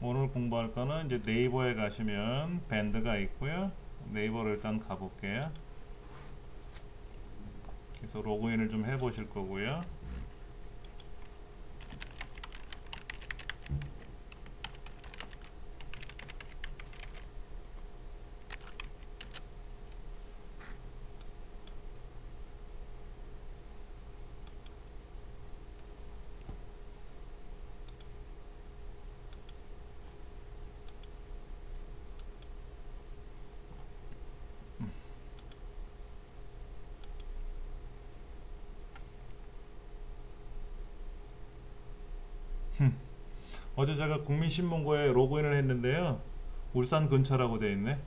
오늘 공부할 거는 이제 네이버에 가시면 밴드가 있고요. 네이버로 일단 가볼게요. 그래서 로그인을 좀 해보실 거고요. 어제 제가 국민신문고에 로그인을 했는데요. 울산 근처라고 돼 있네.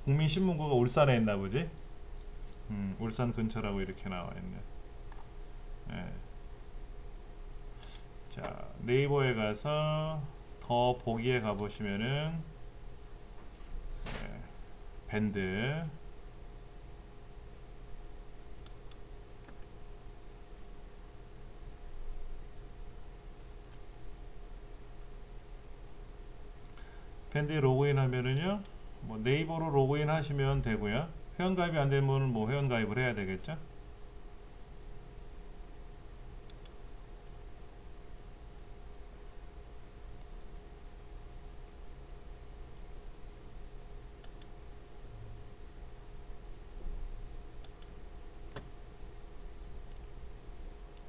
국민신문고가 울산에 있나 보지? 울산 근처라고 이렇게 나와 있네. 예. 자, 네이버에 가서 더 보기에 가보시면은 밴드 밴드에 로그인 하면은요, 뭐 네이버로 로그인 하시면 되고요. 회원가입이 안 되면 뭐 회원가입을 해야 되겠죠.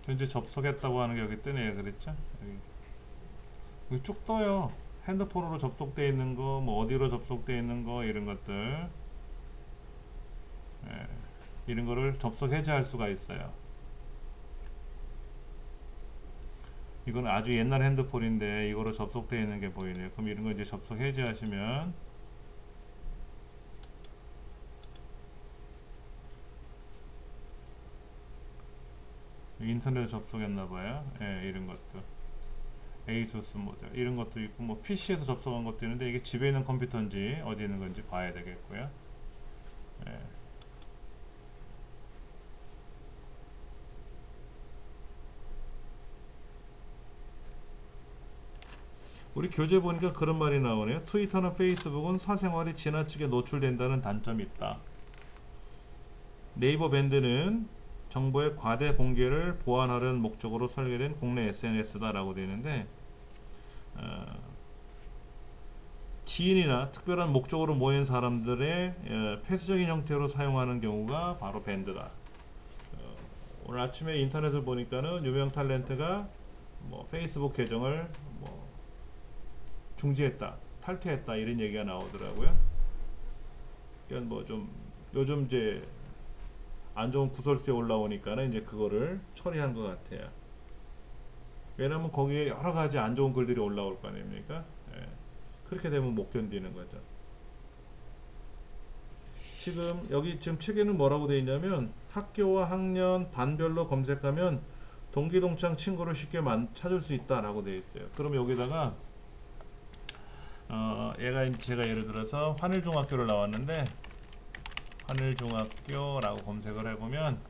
현재 접속했다고 하는 게 여기 뜨네요. 그랬죠? 여기 쭉 떠요. 핸드폰으로 접속되어 있는 거, 뭐 어디로 접속되어 있는 거, 이런 것들. 예, 이런 거를 접속 해제할 수가 있어요. 이건 아주 옛날 핸드폰인데 이거로 접속되어 있는 게 보이네요. 그럼 이런 거 이제 접속 해제하시면 인터넷 접속했나봐요. 예, 이런 것도. ASUS 모델 이런 것도 있고 뭐 PC에서 접속한 것도 있는데 이게 집에 있는 컴퓨터인지 어디 있는 건지 봐야 되겠고요. 예. 우리 교재 보니까 그런 말이 나오네요. 트위터나 페이스북은 사생활이 지나치게 노출된다는 단점이 있다. 네이버 밴드는 정보의 과대 공개를 보완하려는 목적으로 설계된 국내 SNS다라고 되어 있는데 어, 지인이나 특별한 목적으로 모인 사람들의 폐쇄적인 형태로 사용하는 경우가 바로 밴드다. 오늘 아침에 인터넷을 보니까는 유명 탤런트가 뭐 페이스북 계정을 뭐 중지했다, 탈퇴했다 이런 얘기가 나오더라고요. 그러니까 뭐 좀 요즘 이제 안 좋은 구설수에 올라오니까는 이제 그거를 처리한 것 같아요. 왜냐면 거기에 여러 가지 안 좋은 글들이 올라올 거 아닙니까? 예. 그렇게 되면 못 견디는 거죠. 지금 여기 지금 책에는 뭐라고 되어 있냐면 학교와 학년 반별로 검색하면 동기동창 친구를 쉽게 찾을 수 있다라고 되어 있어요. 그럼 여기다가 얘가 제가 예를 들어서 환일중학교를 나왔는데 환일중학교라고 검색을 해보면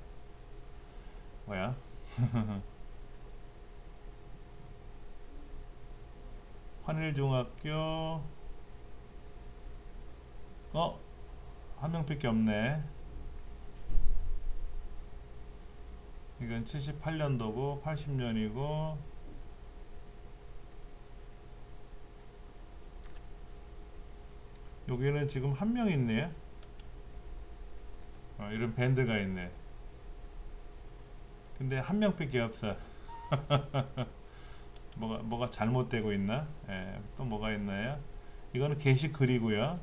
뭐야? 환일중학교 한 명밖에 없네. 이건 78년도고 80년이고 여기는 지금 한 명 있네. 이런 밴드가 있네. 근데 한 명밖에 없어. 뭐가 잘못되고 있나? 예, 또 뭐가 있나요? 이거는 게시글이고요.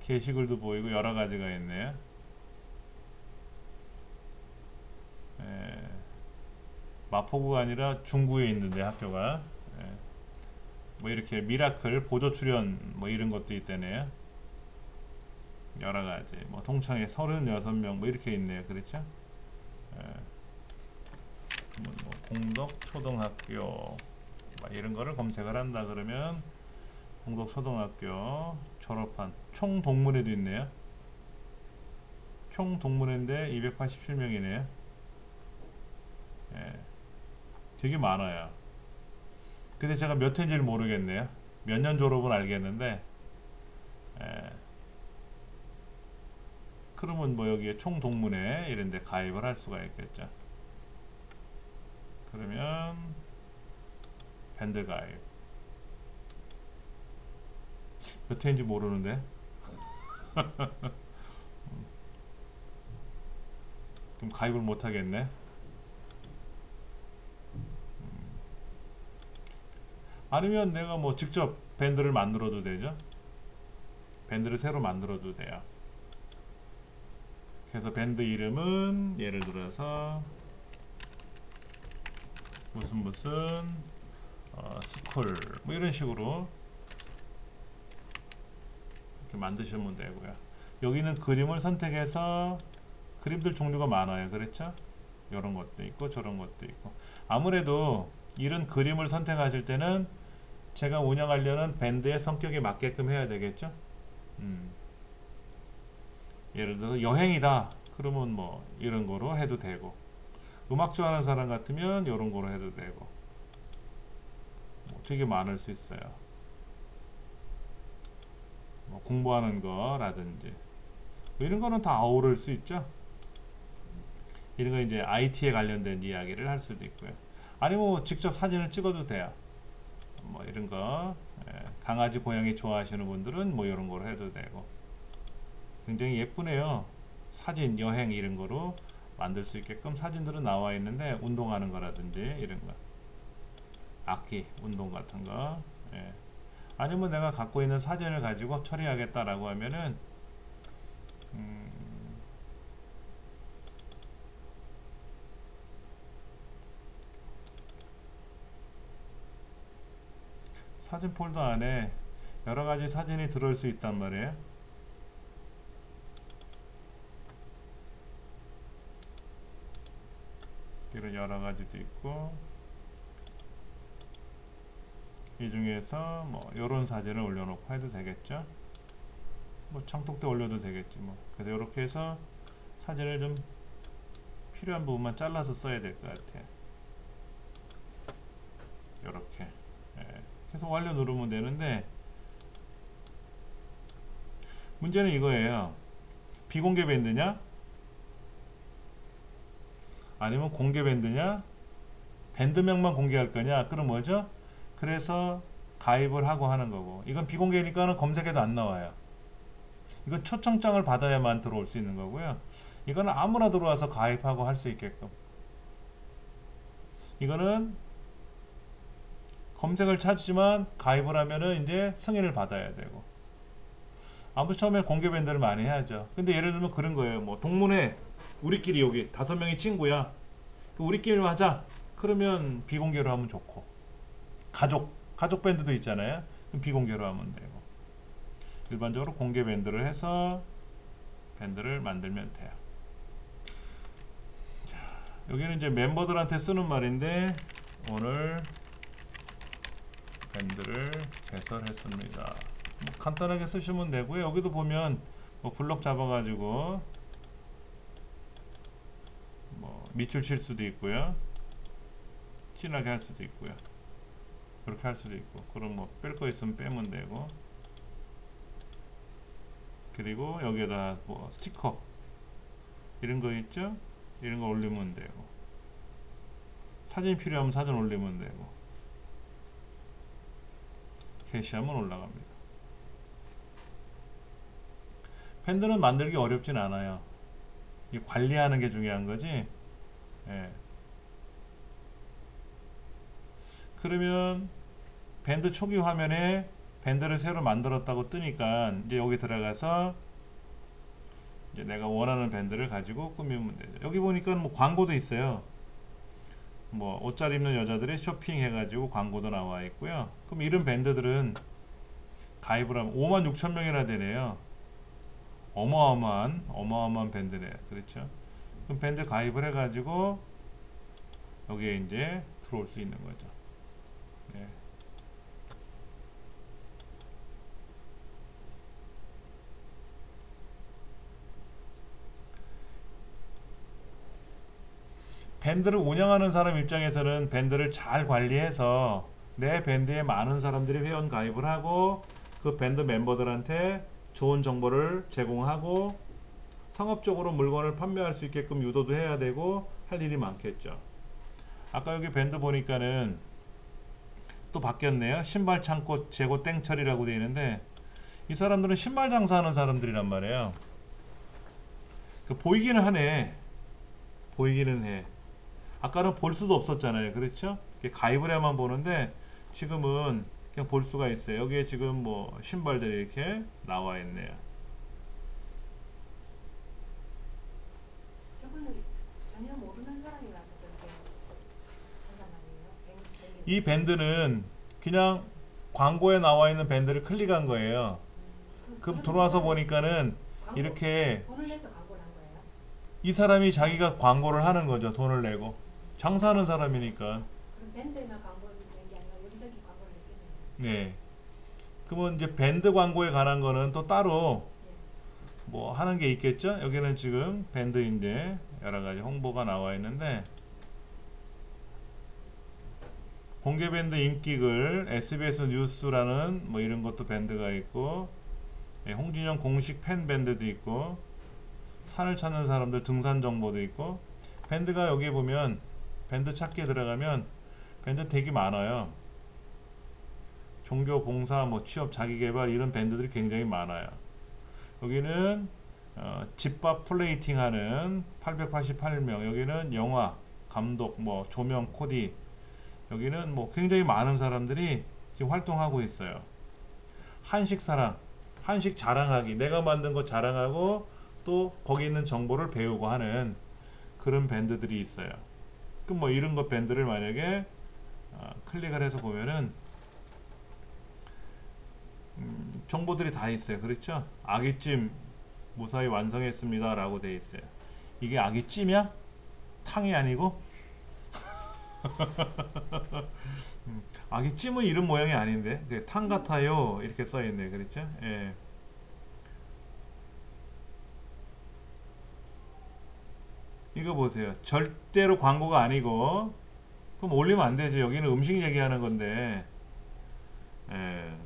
게시글도 보이고 여러 가지가 있네요. 예, 마포구가 아니라 중구에 있는데 학교가 예, 뭐 이렇게 미라클 보조 출연 뭐 이런 것도 있다네요. 여러 가지 뭐 통창에 36명 뭐 이렇게 있네요. 그렇죠? 예, 뭐 공덕 초등학교 뭐 이런 거를 검색을 한다 그러면 공덕 초등학교 졸업한 총 동문회도 있네요. 총 동문회인데 287명이네요. 예, 되게 많아요. 근데 제가 몇 회인지를 모르겠네요. 몇 년 졸업은 알겠는데, 예. 그러면 뭐 여기에 총동문회 이런 데 가입을 할 수가 있겠죠. 그러면 밴드 가입. 몇 회인지 모르는데. 그럼 가입을 못 하겠네. 아니면 내가 뭐 직접 밴드를 만들어도 되죠. 밴드를 새로 만들어도 돼요. 그래서 밴드 이름은 예를 들어서 무슨 스쿨 뭐 이런 식으로 이렇게 만드시면 되고요. 여기는 그림을 선택해서 그림들 종류가 많아요. 그렇죠? 이런 것도 있고 저런 것도 있고. 아무래도 이런 그림을 선택하실 때는 제가 운영하려는 밴드의 성격에 맞게끔 해야 되겠죠. 예를 들어서 여행이다 그러면 뭐 이런 거로 해도 되고, 음악 좋아하는 사람 같으면 이런 거로 해도 되고, 뭐 되게 많을 수 있어요. 뭐 공부하는 거라든지 뭐 이런 거는 다 어우를 수 있죠. 이런 거 이제 IT에 관련된 이야기를 할 수도 있고요. 아니면 뭐 직접 사진을 찍어도 돼요. 뭐 이런 거, 강아지 고양이 좋아하시는 분들은 뭐 이런 거로 해도 되고, 굉장히 예쁘네요. 사진 여행 이런 거로 만들 수 있게끔 사진들은 나와 있는데, 운동하는 거라든지 이런 거, 악기 운동 같은 거, 예. 아니면 내가 갖고 있는 사진을 가지고 처리하겠다라고 하면은 사진 폴더 안에 여러 가지 사진이 들어올 수 있단 말이에요. 이런 여러 가지도 있고, 이 중에서 뭐 이런 사진을 올려놓고 해도 되겠죠. 뭐 창독대 올려도 되겠지 뭐. 그래서 이렇게 해서 사진을 좀 필요한 부분만 잘라서 써야 될 것 같아요. 이렇게, 계속 완료 누르면 되는데, 문제는 이거예요. 비공개 밴드냐 아니면 공개 밴드냐, 밴드명만 공개할 거냐. 그럼 뭐죠? 그래서 가입을 하고 하는 거고, 이건 비공개니까는 검색해도 안 나와요. 이건 초청장을 받아야만 들어올 수 있는 거고요. 이거는 아무나 들어와서 가입하고 할 수 있게끔. 이거는 검색을 찾지만 가입을 하면은 이제 승인을 받아야 되고. 아무튼 처음에 공개 밴드를 많이 해야죠. 근데 예를 들면 그런 거예요. 뭐 동문회 우리끼리 여기 5명이 친구야. 우리끼리 하자. 그러면 비공개로 하면 좋고. 가족 밴드도 있잖아요. 그럼 비공개로 하면 되고. 일반적으로 공개 밴드를 해서 밴드를 만들면 돼요. 자, 여기는 이제 멤버들한테 쓰는 말인데, 오늘 밴드를 개설했습니다. 뭐 간단하게 쓰시면 되고요. 여기도 보면 뭐 블럭 잡아가지고 뭐 밑줄 칠 수도 있고요. 진하게 할 수도 있고요. 그렇게 할 수도 있고, 그럼 뭐 뺄 거 있으면 빼면 되고, 그리고 여기에다 뭐 스티커 이런 거 있죠? 이런 거 올리면 되고, 사진 필요하면 사진 올리면 되고, 게시하면 올라갑니다. 밴드는 만들기 어렵진 않아요. 이 관리하는 게 중요한 거지. 예. 그러면 밴드 초기 화면에 밴드를 새로 만들었다고 뜨니까 이제 여기 들어가서 이제 내가 원하는 밴드를 가지고 꾸미면 되죠. 여기 보니까 뭐 광고도 있어요. 뭐 옷 잘 입는 여자들의 쇼핑 해가지고 광고도 나와 있고요. 그럼 이런 밴드들은 가입을 하면 56,000명이나 되네요. 어마어마한 밴드네요. 그렇죠? 그럼 밴드 가입을 해가지고 여기에 이제 들어올 수 있는 거죠. 네. 밴드를 운영하는 사람 입장에서는 밴드를 잘 관리해서 내 밴드에 많은 사람들이 회원 가입을 하고 그 밴드 멤버들한테 좋은 정보를 제공하고 상업적으로 물건을 판매할 수 있게끔 유도도 해야 되고 할 일이 많겠죠. 아까 여기 밴드 보니까는 또 바뀌었네요. 신발 창고 재고 땡처리라고 되어 있는데 이 사람들은 신발 장사하는 사람들이란 말이에요. 보이기는 하네. 보이기는 해. 아까는 볼 수도 없었잖아요. 그렇죠? 가입을 해야만 보는데 지금은 그냥 볼 수가 있어요. 여기에 지금 뭐 신발들이 이렇게 나와 있네요. 저거는 전혀 모르는 사람이 와서 저렇게 한단 말이에요. 이 밴드는 그냥 광고에 나와 있는 밴드를 클릭한 거예요. 그럼 들어와서 보니까는 광고, 이렇게 돈을 내서 광고를 한 거예요? 이 사람이 자기가 광고를 하는 거죠. 돈을 내고 장사하는 사람이니까. 그럼 밴드에만 광고를 낸 게 아니라 여기저기 광고를 냈겠네요. 네. 그러면 이제 밴드 광고에 관한 거는 또 따로 뭐 하는 게 있겠죠. 여기는 지금 밴드인데 여러 가지 홍보가 나와 있는데 공개 밴드 인기글 SBS 뉴스라는 뭐 이런 것도 밴드가 있고 홍진영 공식 팬 밴드도 있고 산을 찾는 사람들 등산 정보도 있고 밴드가 여기 보면 밴드 찾기에 들어가면 밴드 되게 많아요. 종교, 봉사, 뭐 취업, 자기개발 이런 밴드들이 굉장히 많아요. 여기는 집밥 플레이팅 하는 888명, 여기는 영화, 감독, 뭐 조명, 코디, 여기는 뭐 굉장히 많은 사람들이 지금 활동하고 있어요. 한식 사랑, 한식 자랑하기, 내가 만든 거 자랑하고 또 거기 있는 정보를 배우고 하는 그런 밴드들이 있어요. 그럼 뭐 이런 거 밴드를 만약에 클릭을 해서 보면은 정보들이 다 있어요. 그렇죠? 아귀찜 무사히 완성했습니다 라고 돼 있어요. 이게 아귀찜이야? 탕이 아니고? 아귀찜은 이런 모양이 아닌데 탕 같아요 이렇게 써 있네. 그렇죠? 예. 이거 보세요. 절대로 광고가 아니고 그럼 올리면 안 되죠. 여기는 음식 얘기하는 건데 예.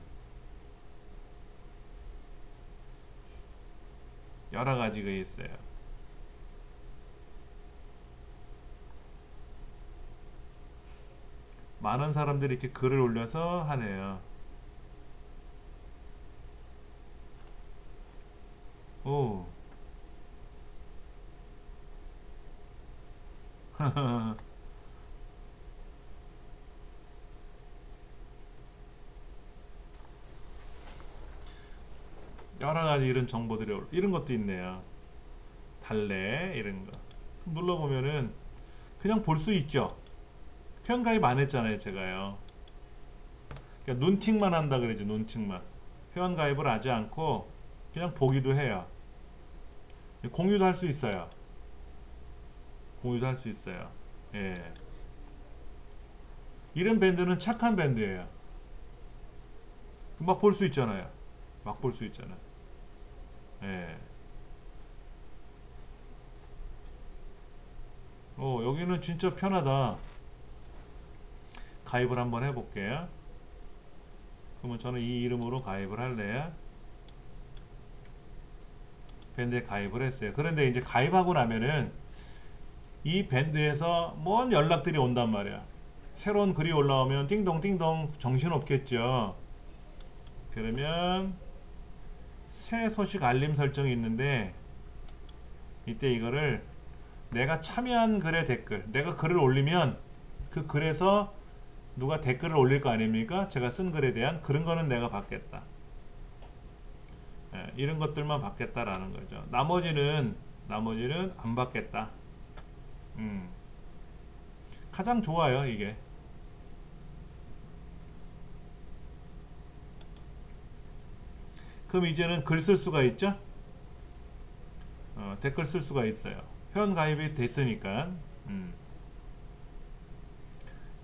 여러 가지가 있어요. 많은 사람들이 이렇게 글을 올려서 하네요. 오. 여러 가지 이런 정보들이 이런 것도 있네요. 달래 이런 거 눌러보면은 그냥 볼 수 있죠. 회원가입 안 했잖아요 제가요. 그러니까 눈팅만 한다 그러죠. 눈팅만 회원가입을 하지 않고 그냥 보기도 해요. 공유도 할 수 있어요. 공유도 할 수 있어요. 예. 이런 밴드는 착한 밴드예요. 막 볼 수 있잖아요. 막 볼 수 있잖아요. 예. 여기는 진짜 편하다. 가입을 한번 해볼게요. 그러면 저는 이 이름으로 가입을 할래요. 밴드에 가입을 했어요. 그런데 이제 가입하고 나면은 이 밴드에서 뭔 연락들이 온단 말이야. 새로운 글이 올라오면 띵동띵동 정신없겠죠. 그러면 새 소식 알림 설정이 있는데 이때 이거를 내가 참여한 글의 댓글, 내가 글을 올리면 그 글에서 누가 댓글을 올릴 거 아닙니까? 제가 쓴 글에 대한 그런 거는 내가 받겠다. 예, 이런 것들만 받겠다라는 거죠. 나머지는 안 받겠다. 가장 좋아요 이게. 그럼 이제는 글 쓸 수가 있죠? 댓글 쓸 수가 있어요. 회원 가입이 됐으니까.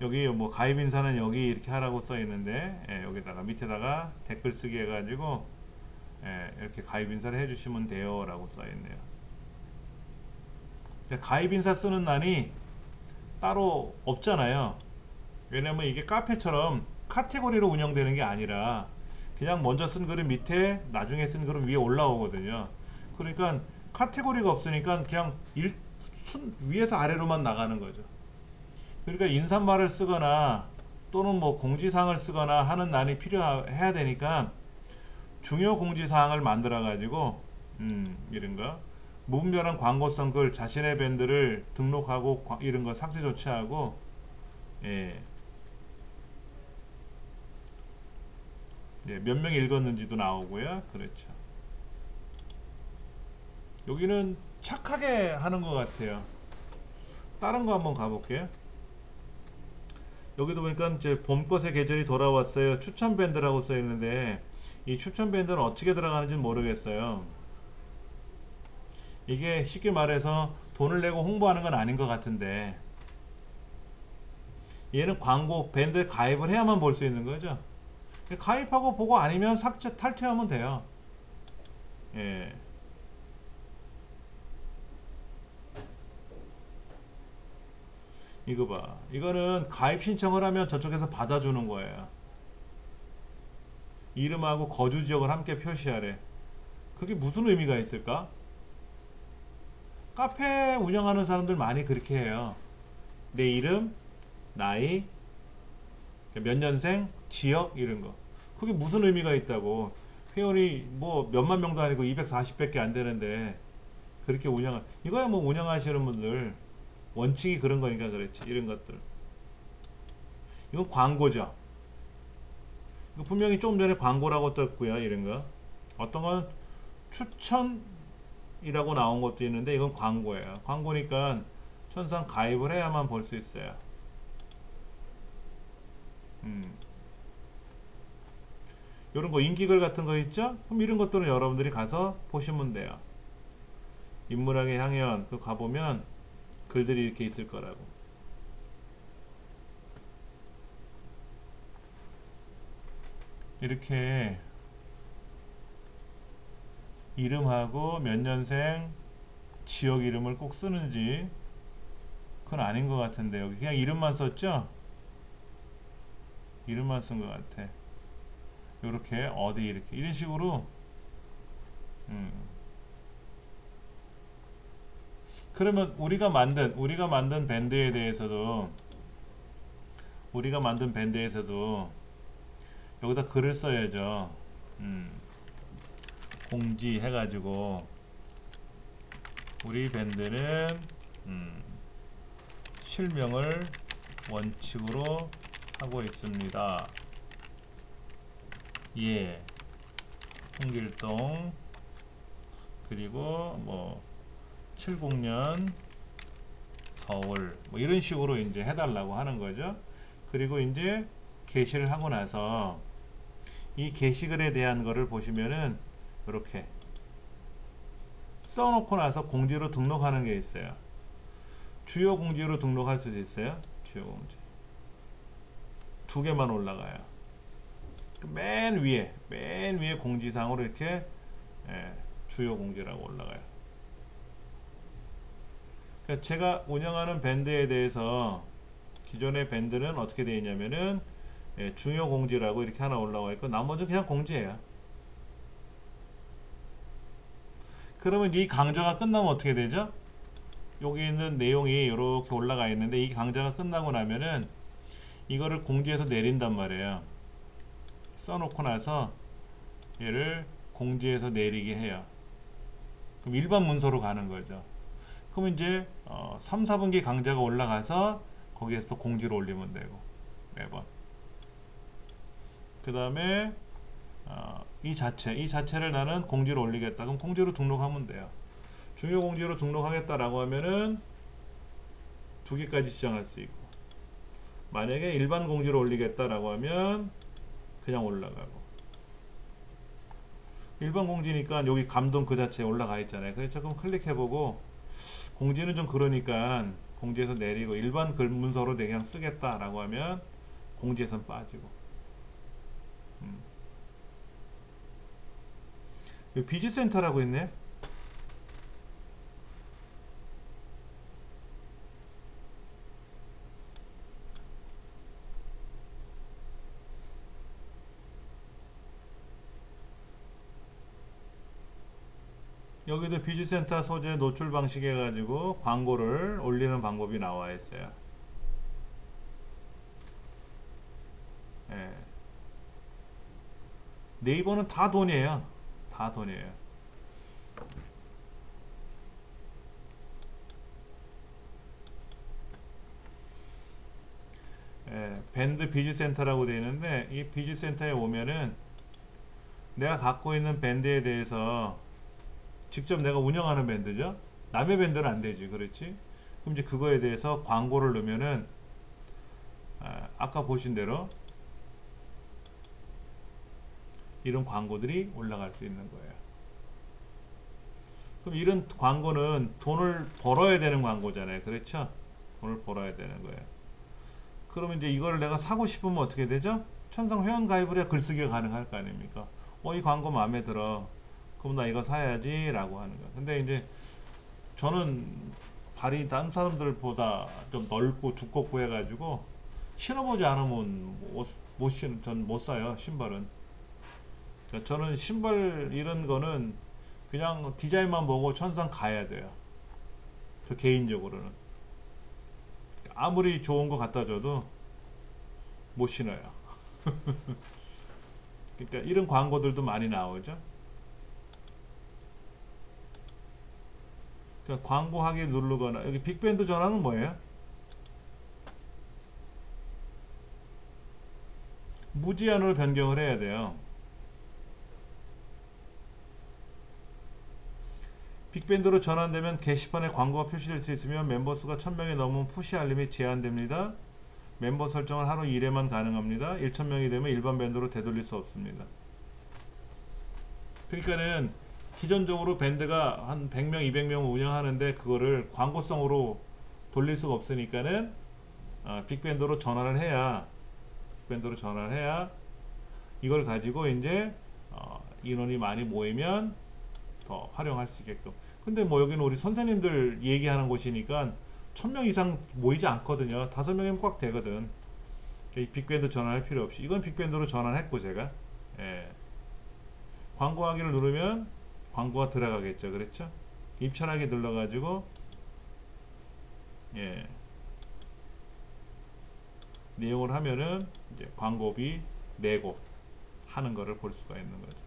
여기 뭐 가입 인사는 여기 이렇게 하라고 써 있는데 여기다가 밑에다가 댓글 쓰기 해가지고 이렇게 가입 인사를 해주시면 돼요 라고 써 있네요. 가입 인사 쓰는 난이 따로 없잖아요. 왜냐면 이게 카페처럼 카테고리로 운영되는 게 아니라 그냥 먼저 쓴 글은 밑에, 나중에 쓴 글은 위에 올라오거든요. 그러니까 카테고리가 없으니까 그냥 위에서 아래로만 나가는 거죠. 그러니까 인사말을 쓰거나 또는 뭐 공지사항을 쓰거나 하는 난이 필요해야 되니까 중요 공지사항을 만들어 가지고 이런 거 무분별한 광고성 글, 자신의 밴드를 등록하고 이런 거 삭제 조치하고, 예. 예, 몇 명 읽었는지도 나오고요. 그렇죠. 여기는 착하게 하는 것 같아요. 다른 거 한번 가볼게요. 여기도 보니까 이제 봄꽃의 계절이 돌아왔어요. 추천 밴드라고 써 있는데 이 추천 밴드는 어떻게 들어가는지 모르겠어요. 이게 쉽게 말해서 돈을 내고 홍보하는 건 아닌 것 같은데 얘는 광고 밴드에 가입을 해야만 볼 수 있는 거죠. 가입하고 보고 아니면 삭제 탈퇴하면 돼요. 예. 이거 봐. 이거는 가입 신청을 하면 저쪽에서 받아주는 거예요. 이름하고 거주 지역을 함께 표시하래. 그게 무슨 의미가 있을까? 카페 운영하는 사람들 많이 그렇게 해요. 내 이름, 나이, 몇 년생, 지역 이런 거. 그게 무슨 의미가 있다고. 회원이 뭐 몇만 명도 아니고 240밖에 안 되는데 그렇게 이거야 뭐 운영하시는 분들 원칙이 그런 거니까 그렇지. 이런 것들. 이건 광고죠. 이거 분명히 조금 전에 광고라고 떴고요. 이런 거. 어떤 건 추천이라고 나온 것도 있는데 이건 광고예요. 광고니까 천상 가입을 해야만 볼 수 있어요. 이런 거 인기글 같은 거 있죠? 그럼 이런 것들은 여러분들이 가서 보시면 돼요. 인문학의 향연 그 가보면 글들이 이렇게 있을 거라고. 이렇게 이름하고 몇 년생, 지역 이름을 꼭 쓰는지 그건 아닌 것 같은데 여기 그냥 이름만 썼죠? 이름만 쓴 것 같아. 요렇게 어디 이렇게 이런 식으로 그러면 우리가 만든 밴드에 대해서도 여기다 글을 써야죠. 공지 해가지고 우리 밴드는 실명을 원칙으로 하고 있습니다. 예, 홍길동 그리고 뭐 70년 서울 뭐 이런 식으로 이제 해달라고 하는 거죠. 그리고 이제 게시를 하고 나서 이 게시글에 대한 거를 보시면은 이렇게 써놓고 나서 공지로 등록하는 게 있어요. 주요 공지로 등록할 수도 있어요. 주요 공지 두 개만 올라가요. 맨 위에 공지사항으로 이렇게 주요 공지라고 올라가요. 그러니까 제가 운영하는 밴드에 대해서 기존의 밴드는 어떻게 되어 있냐면은 중요 공지라고 이렇게 하나 올라와 있고 나머지는 그냥 공지예요. 그러면 이 강좌가 끝나면 어떻게 되죠? 여기 있는 내용이 이렇게 올라가 있는데 이 강좌가 끝나고 나면은 이거를 공지에서 내린단 말이에요. 써놓고 나서 얘를 공지에서 내리게 해요. 그럼 일반 문서로 가는 거죠. 그럼 이제 3, 4분기 강좌가 올라가서 거기에서 또 공지를 올리면 되고 매번 그 다음에 이 자체를 나는 공지로 올리겠다. 그럼 공지로 등록하면 돼요. 중요 공지로 등록하겠다라고 하면은 두 개까지 지정할 수 있고 만약에 일반 공지로 올리겠다라고 하면 그냥 올라가고 일반 공지니까 여기 감동 그 자체에 올라가 있잖아요. 그래서 조금 클릭해보고 공지는 좀 그러니까 공지에서 내리고 일반 글 문서로 그냥 쓰겠다라고 하면 공지에선 빠지고 여기 비즈센터라고 있네. 여기도 비즈센터 소재 노출 방식 해가지고 광고를 올리는 방법이 나와 있어요. 예. 네이버는 다 돈이에요. 다 돈이에요. 예, 밴드 비즈센터라고 되어 있는데 이 비즈센터에 오면은 내가 갖고 있는 밴드에 대해서 직접 내가 운영하는 밴드죠. 남의 밴드는 안 되지, 그렇지? 그럼 이제 그거에 대해서 광고를 넣으면은 아까 보신 대로 이런 광고들이 올라갈 수 있는 거예요. 그럼 이런 광고는 돈을 벌어야 되는 광고잖아요, 그렇죠? 돈을 벌어야 되는 거예요. 그러면 이제 이걸 내가 사고 싶으면 어떻게 되죠? 천상 회원 가입을 해야 글쓰기가 가능할 거 아닙니까? 이 광고 마음에 들어. 그럼 나 이거 사야지 라고 하는 거야. 근데 이제 저는 발이 다른 사람들보다 좀 넓고 두껍고 해가지고 신어보지 않으면 전 못 사요, 신발은. 그러니까 저는 신발 이런 거는 그냥 디자인만 보고 천상 가야 돼요. 저 개인적으로는. 아무리 좋은 거 갖다 줘도 못 신어요. 그러니까 이런 광고들도 많이 나오죠. 그러니까 광고하기 누르거나 여기 빅밴드 전환은 뭐예요? 무제한으로 변경을 해야 돼요. 빅밴드로 전환되면 게시판에 광고가 표시될 수 있으며 멤버 수가 1000명이 넘으면 푸시 알림이 제한됩니다. 멤버 설정은 하루 1회만 가능합니다. 1000명이 되면 일반 밴드로 되돌릴 수 없습니다. 그러니까는 기존적으로 밴드가 한 100명, 200명 운영하는데 그거를 광고성으로 돌릴 수가 없으니까는 빅밴드로 전환을 해야 이걸 가지고 이제 인원이 많이 모이면 더 활용할 수 있게끔. 근데 뭐 여기는 우리 선생님들 얘기하는 곳이니까 1000명 이상 모이지 않거든요. 5명이면 꽉 되거든. 이 빅밴드 전환할 필요 없이 이건 빅밴드로 전환했고 제가 광고하기를 누르면 광고가 들어가겠죠. 그렇죠? 입찰하기 눌러가지고 내용을 하면은 이제 광고비 내고 하는 거를 볼 수가 있는 거죠.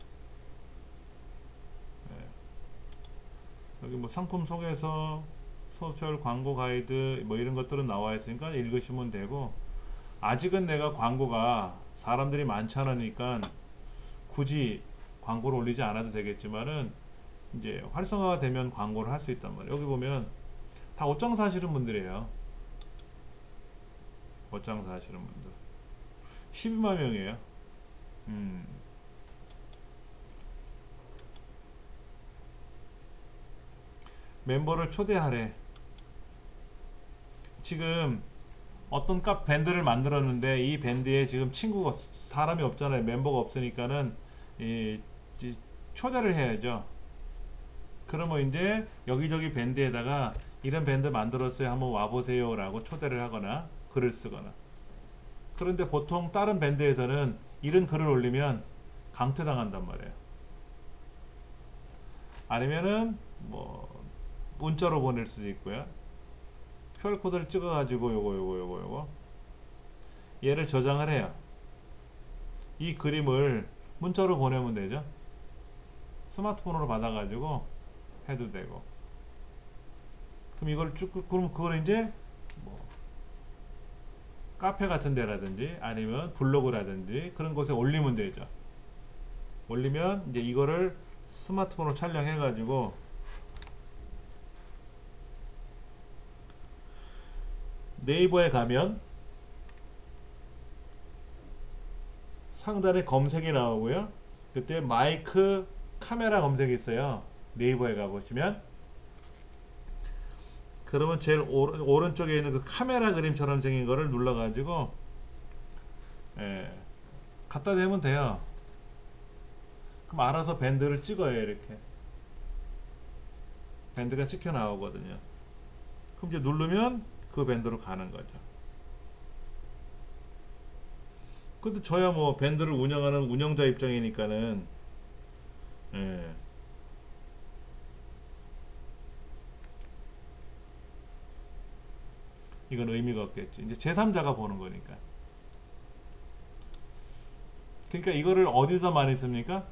여기 뭐 상품 소개서, 소셜 광고 가이드 뭐 이런 것들은 나와 있으니까 읽으시면 되고, 아직은 내가 광고가 사람들이 많지 않으니까 굳이 광고를 올리지 않아도 되겠지만은 이제 활성화가 되면 광고를 할 수 있단 말이에요. 여기 보면 다 옷장사 하시는 분들이에요. 옷장사 하시는 분들 12만 명이에요. 멤버를 초대하래. 지금 어떤 밴드를 만들었는데 이 밴드에 지금 친구가 사람이 없잖아요. 멤버가 없으니까는 초대를 해야죠. 그러면 이제 여기저기 밴드에다가 이런 밴드 만들었어요, 한번 와보세요 라고 초대를 하거나 글을 쓰거나. 그런데 보통 다른 밴드에서는 이런 글을 올리면 강퇴당한단 말이에요. 아니면은 뭐 문자로 보낼 수도 있고요. QR코드를 찍어가지고 요거 얘를 저장을 해요. 이 그림을 문자로 보내면 되죠. 스마트폰으로 받아가지고 해도 되고. 그럼 이걸 그럼 그걸 이제 뭐 카페 같은 데라든지 아니면 블로그라든지 그런 곳에 올리면 되죠. 올리면 이제 이거를 스마트폰으로 촬영해가지고 네이버에 가면 상단에 검색이 나오고요. 그때 마이크 카메라 검색이 있어요. 네이버에 가보시면 그러면 제일 오른쪽에 있는 그 카메라 그림처럼 생긴 거를 눌러가지고 갖다 대면 돼요. 그럼 알아서 밴드를 찍어요. 이렇게 밴드가 찍혀 나오거든요. 그럼 이제 누르면 그 밴드로 가는 거죠. 근데 저야 뭐 밴드를 운영하는 운영자 입장이니까는 이건 의미가 없겠지. 이제 제3자가 보는 거니까. 그러니까 이거를 어디서 많이 씁니까?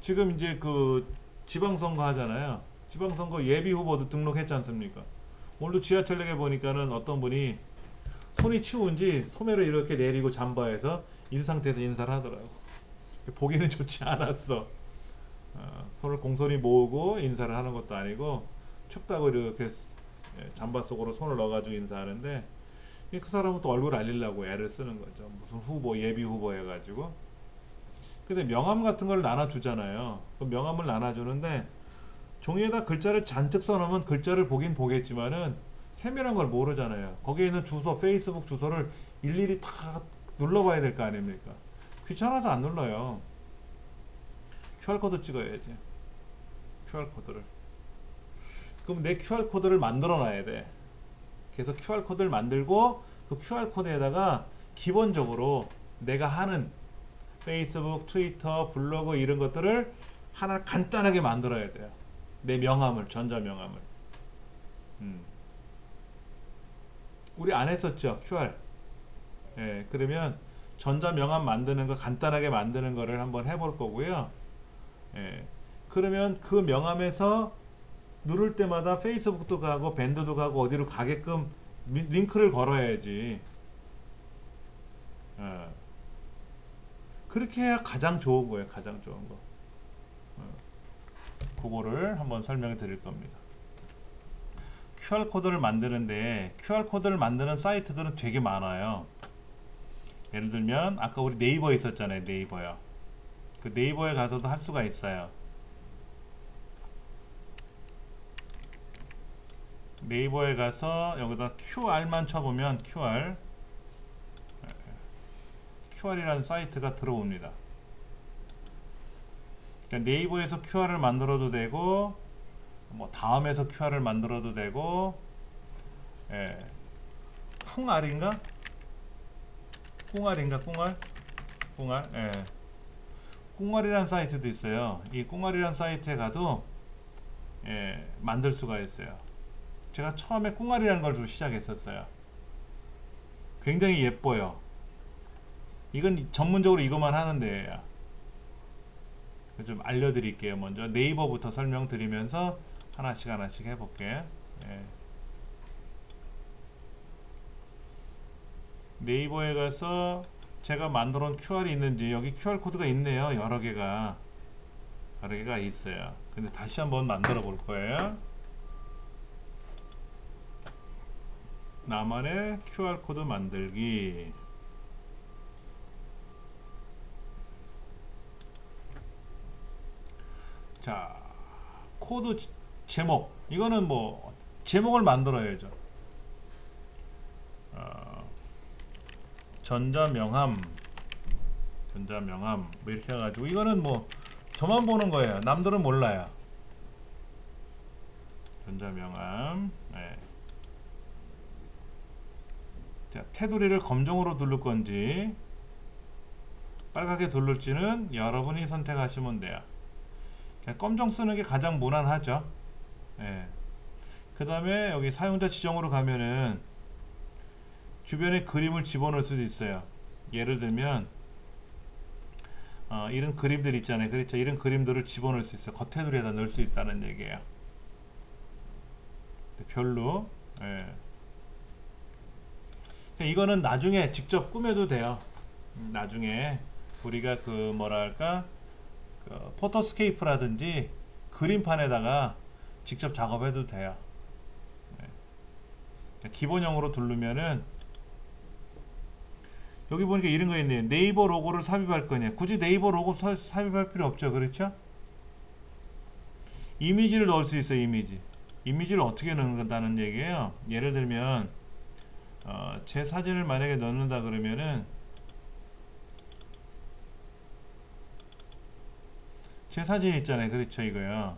지금 이제 그 지방선거 하잖아요. 지방선거 예비 후보도 등록했지 않습니까? 오늘도 지하철역에 보니까는 어떤 분이 손이 추운지 소매를 이렇게 내리고 잠바해서 이 상태에서 인사를 하더라고. 보기는 좋지 않았어. 손을 공손히 모으고 인사를 하는 것도 아니고 춥다고 이렇게 잠바 속으로 손을 넣어가지고 인사하는데 그 사람은 또 얼굴 알리려고 애를 쓰는 거죠. 무슨 후보 예비 후보 해가지고. 근데 명함 같은 걸 나눠주잖아요. 그 명함을 나눠주는데 종이에다 글자를 잔뜩 써놓으면 글자를 보긴 보겠지만은 세밀한 걸 모르잖아요. 거기에 있는 주소, 페이스북 주소를 일일이 다 눌러봐야 될 거 아닙니까? 귀찮아서 안 눌러요. QR코드 찍어야지. QR코드를. 그럼 내 QR코드를 만들어 놔야 돼. 그래서 QR코드를 만들고 그 QR코드에다가 기본적으로 내가 하는 페이스북, 트위터, 블로그 이런 것들을 하나 간단하게 만들어야 돼요. 내 명함을, 전자명함을. 우리 안 했었죠, QR. 예, 그러면 전자명함 만드는 거 간단하게 만드는 거를 한번 해볼 거고요. 예, 그러면 그 명함에서 누를 때마다 페이스북도 가고 밴드도 가고 어디로 가게끔 링크를 걸어야지. 예. 그렇게 해야 가장 좋은 거예요. 가장 좋은 거. 그거를 한번 설명해 드릴 겁니다. QR코드를 만드는데 QR코드를 만드는 사이트들은 되게 많아요. 예를 들면 아까 우리 네이버 있었잖아요. 네이버요. 그 네이버에 가서도 할 수가 있어요. 네이버에 가서 여기다 QR만 쳐보면 QR이라는 사이트가 들어옵니다. 그러니까 네이버에서 QR을 만들어도 되고 뭐 다음에서 QR을 만들어도 되고 예. 꿍알인가? 꿍알인가? 꿍알? 예. 꿍알이라는 사이트도 있어요. 이 꿍알이라는 사이트에 가도 예, 만들 수가 있어요. 제가 처음에 꿍알이라는 걸 좀 시작했었어요. 굉장히 예뻐요. 이건 전문적으로 이것만 하는 데예요. 좀 알려드릴게요. 먼저 네이버부터 설명드리면서 하나씩 해볼게. 예. 네이버에 가서 제가 만들어 놓은 QR이 있는지 여기 QR 코드가 있네요. 여러 개가 있어요. 근데 다시 한번 만들어 볼 거예요. 나만의 QR 코드 만들기. 자, 코드 제목. 이거는 뭐 제목을 만들어야죠. 전자명함 뭐 이렇게 해가지고 이거는 뭐 저만 보는 거예요. 남들은 몰라요. 전자명함. 네. 자, 테두리를 검정으로 누를 건지 빨갛게 누를지는 여러분이 선택하시면 돼요. 검정 쓰는 게 가장 무난하죠. 네. 그 다음에 여기 사용자 지정으로 가면은 주변에 그림을 집어넣을 수도 있어요. 예를 들면 이런 그림들 있잖아요. 그렇죠. 이런 그림들을 집어넣을 수 있어요. 겉테두리에다 넣을 수 있다는 얘기예요. 별로. 예. 이거는 나중에 직접 꾸며도 돼요. 나중에 우리가 그 뭐랄까 그 포토스케이프라든지 그림판에다가 직접 작업해도 돼요. 예. 기본형으로 두르면은 여기 보니까 이런 거 있네요. 네이버 로고를 삽입할 거냐. 굳이 네이버 로고 삽입할 필요 없죠. 그렇죠? 이미지를 넣을 수 있어요. 이미지를 어떻게 넣는다는 얘기예요. 예를 들면 제 사진을 만약에 넣는다 그러면은 제 사진 있잖아요. 그렇죠. 이거요.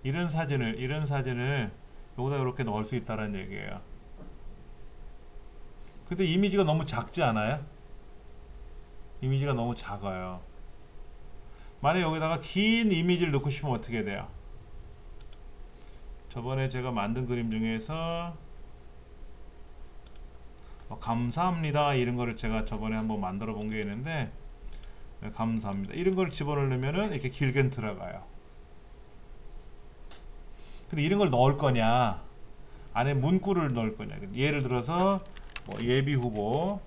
이런 사진을 여기다 이렇게 넣을 수 있다는 얘기예요. 근데 이미지가 너무 작지 않아요? 이미지가 너무 작아요. 만약 여기다가 긴 이미지를 넣고 싶으면 어떻게 돼요? 저번에 제가 만든 그림 중에서 감사합니다 이런 거를 제가 저번에 한번 만들어 본 게 있는데, 감사합니다 이런 걸 집어넣으면은 이렇게 길게 들어가요. 근데 이런 걸 넣을 거냐, 안에 문구를 넣을 거냐. 예를 들어서 뭐 예비 후보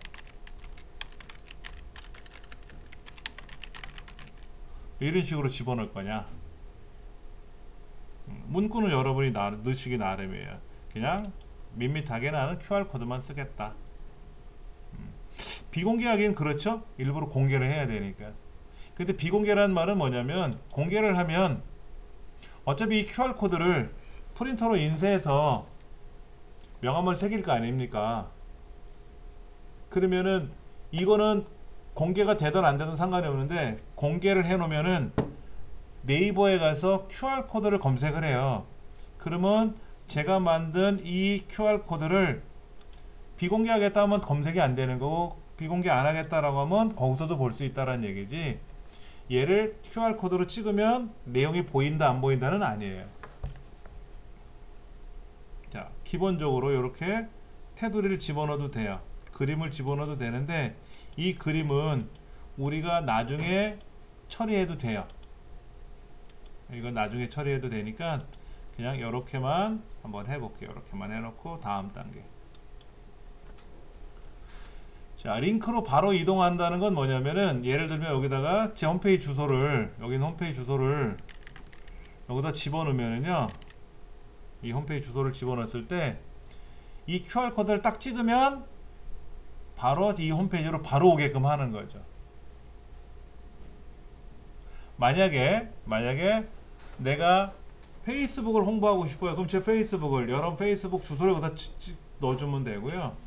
이런 식으로 집어넣을 거냐. 문구는 여러분이 넣으시기 나름이에요. 그냥 밋밋하게 나는 QR코드만 쓰겠다. 비공개하기는 그렇죠. 일부러 공개를 해야 되니까. 근데 비공개라는 말은 뭐냐면, 공개를 하면 어차피 이 QR코드를 프린터로 인쇄해서 명함을 새길 거 아닙니까? 그러면은 이거는 공개가 되든 안 되든 상관이 없는데, 공개를 해 놓으면은 네이버에 가서 QR코드를 검색을 해요. 그러면 제가 만든 이 QR코드를 비공개하겠다 하면 검색이 안 되는 거고, 비공개 안 하겠다라고 하면 거기서도 볼 수 있다는 얘기지, 얘를 QR코드로 찍으면 내용이 보인다 안 보인다는 아니에요. 자, 기본적으로 이렇게 테두리를 집어넣어도 돼요. 그림을 집어넣어도 되는데, 이 그림은 우리가 나중에 처리해도 돼요. 이건 나중에 처리해도 되니까 그냥 이렇게만 한번 해볼게요. 이렇게만 해놓고 다음 단계. 자, 링크로 바로 이동한다는 건 뭐냐면은, 예를 들면 여기다가 제 홈페이지 주소를, 여기는 홈페이지 주소를 여기다 집어넣으면은요, 이 홈페이지 주소를 집어넣었을 때 이 QR코드를 딱 찍으면 바로 이 홈페이지로 바로 오게끔 하는 거죠. 만약에 내가 페이스북을 홍보하고 싶어요. 그럼 제 페이스북을, 여러분 페이스북 주소를 여기다 넣어주면 되고요.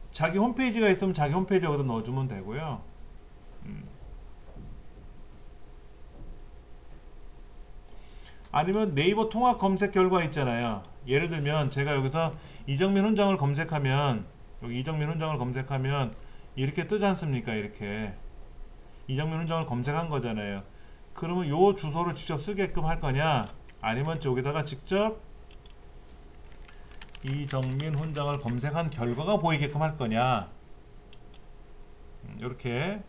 자기 홈페이지가 있으면 자기 홈페이지 여기다 넣어주면 되고요. 아니면 네이버 통합 검색 결과 있잖아요. 예를 들면 제가 여기서 이정민 훈장을 검색하면, 여기 이정민 훈장을 검색하면 이렇게 뜨지 않습니까? 이렇게 이정민 훈장을 검색한 거잖아요. 그러면 요 주소를 직접 쓰게끔 할 거냐, 아니면 여기다가 직접 이정민 훈장을 검색한 결과가 보이게끔 할 거냐, 이렇게.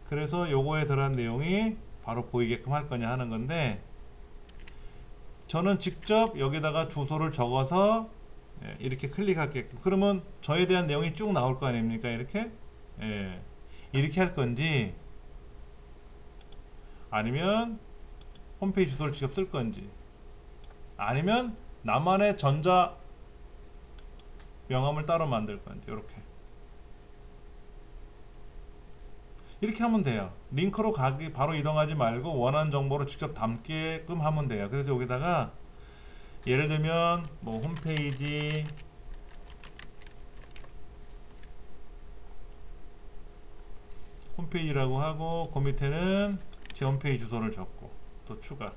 그래서 요거에 들어간 내용이 바로 보이게끔 할 거냐 하는 건데, 저는 직접 여기다가 주소를 적어서 이렇게 클릭할게끔, 그러면 저에 대한 내용이 쭉 나올 거 아닙니까? 이렇게. 이렇게 할 건지, 아니면 홈페이지 주소를 직접 쓸 건지, 아니면 나만의 전자 명함을 따로 만들 건지, 이렇게 하면 돼요. 링크로 가기 바로 이동하지 말고 원하는 정보를 직접 담게끔 하면 돼요. 그래서 여기다가 예를 들면 뭐 홈페이지라고 하고, 그 밑에는 제 홈페이지 주소를 적고, 또 추가,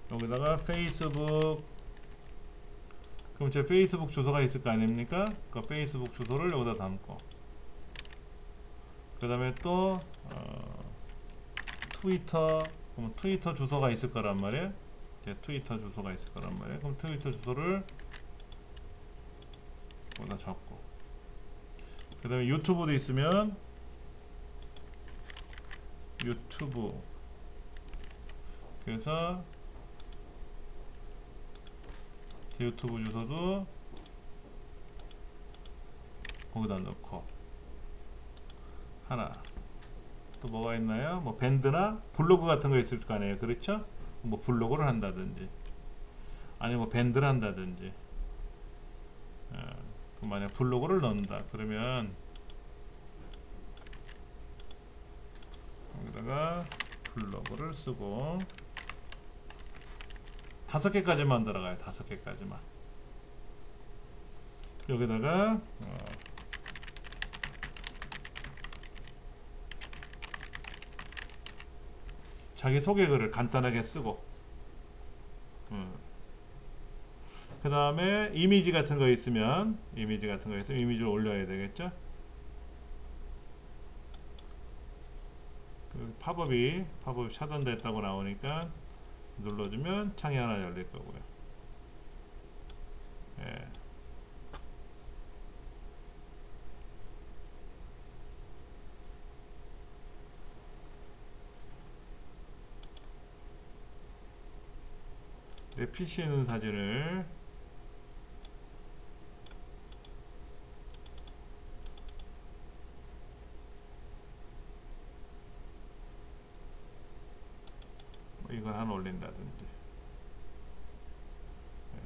여기다가 페이스북, 그럼 제 페이스북 주소가 있을 거 아닙니까? 그 페이스북 주소를 여기다 담고, 그 다음에 또 트위터, 그럼 트위터 주소가 있을 거란 말이에요. 제 트위터 주소가 있을 거란 말이에요. 그럼 트위터 주소를 여기다 적고, 그 다음에 유튜브도 있으면 유튜브, 그래서 제 유튜브 주소도 거기다 넣고, 하나 또 뭐가 있나요? 뭐 밴드나 블로그 같은 거 있을 거 아니에요. 그렇죠? 뭐 블로그를 한다든지, 아니면 뭐 밴드를 한다든지. 그럼 만약 블로그를 넣는다 그러면 여기다가 블로그를 쓰고, 5개까지만 들어가요. 5개까지만. 여기다가 자기 소개글을 간단하게 쓰고, 그 다음에 이미지 같은 거 있으면 이미지를 올려야 되겠죠. 그 팝업이 차단됐다고 나오니까 눌러주면 창이 하나 열릴 거고요. 내 PC에 있는 사진을 뭐 이걸 하나 올린다든지,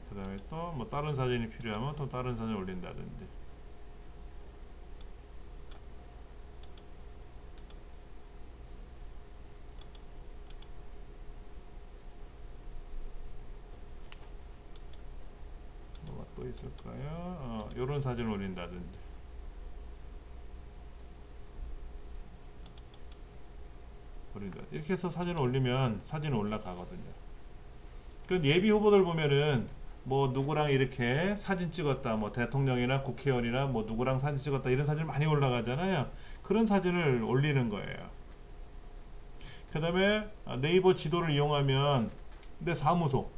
그 다음에 또 뭐 다른 사진이 필요하면 또 다른 사진 올린다든지. 뭐가 또 있을까요? 요런 사진 올린다든지. 이렇게 해서 사진을 올리면 사진이 올라가거든요. 그 예비 후보들 보면은 뭐 누구랑 이렇게 사진 찍었다, 뭐 대통령이나 국회의원이나 뭐 누구랑 사진 찍었다, 이런 사진 많이 올라가잖아요. 그런 사진을 올리는 거예요. 그 다음에 네이버 지도를 이용하면 내 사무소,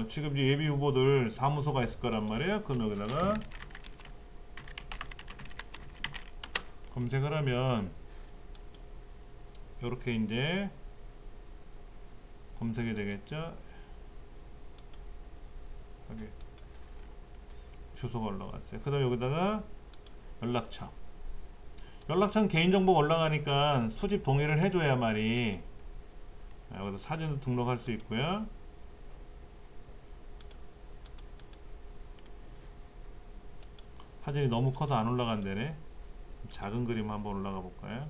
지금 이제 예비 후보들 사무소가 있을 거란 말이에요. 그럼 여기다가 검색을 하면 요렇게 이제 검색이 되겠죠. 여기 주소가 올라갔어요. 그 다음에 여기다가 연락처는 개인정보 올라가니까 수집 동의를 해줘야만이 여기다 사진도 등록할 수 있고요. 사진이 너무 커서 안 올라간대네. 작은 그림 한번 올라가 볼까요?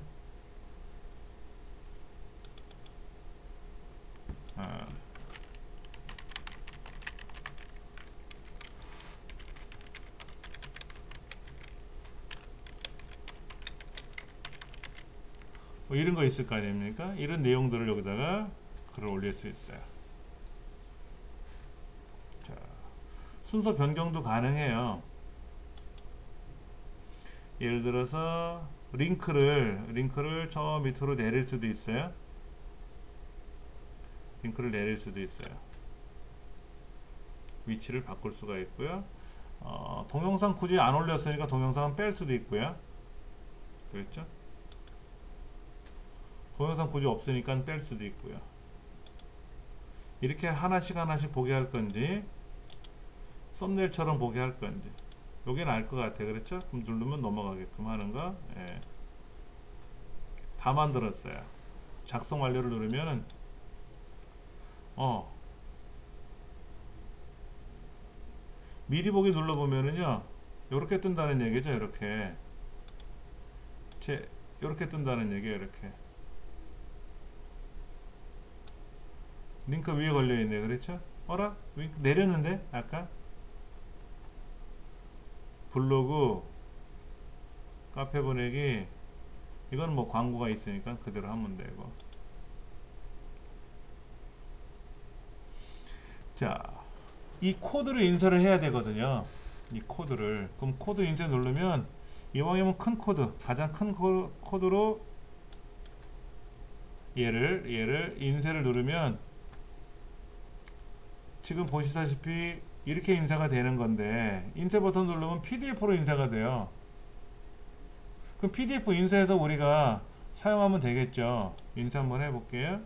뭐 이런 거 있을 거 아닙니까? 이런 내용들을 여기다가 글을 올릴 수 있어요. 자, 순서 변경도 가능해요. 예를 들어서 링크를 저 밑으로 내릴 수도 있어요. 링크를 내릴 수도 있어요. 위치를 바꿀 수가 있고요. 동영상 굳이 안 올렸으니까 동영상은 뺄 수도 있고요. 그렇죠? 동영상 굳이 없으니까 뺄 수도 있고요. 이렇게 하나씩 보게 할 건지 썸네일처럼 보게 할 건지 요게 나을 것 같아. 그렇죠? 그럼 누르면 넘어가게끔 하는 거. 예. 다 만들었어요. 작성 완료를 누르면은 미리 보기 눌러보면은요 요렇게 뜬다는 얘기죠. 이렇게 요렇게 뜬다는 얘기예요. 이렇게 링크 위에 걸려있네. 그렇죠? 어라? 링크 내렸는데? 아까? 블로그 카페 보내기 이건 뭐 광고가 있으니까 그대로 하면 되고. 자, 이 코드를 인쇄를 해야 되거든요. 이 코드를. 그럼 코드 인쇄 누르면 이왕이면 큰 코드, 가장 큰 코드로 얘를 인쇄를 누르면 지금 보시다시피 이렇게 인쇄가 되는 건데 인쇄 버튼 누르면 PDF로 인쇄가 돼요. 그럼 PDF 인쇄해서 우리가 사용하면 되겠죠. 인쇄 한번 해볼게요.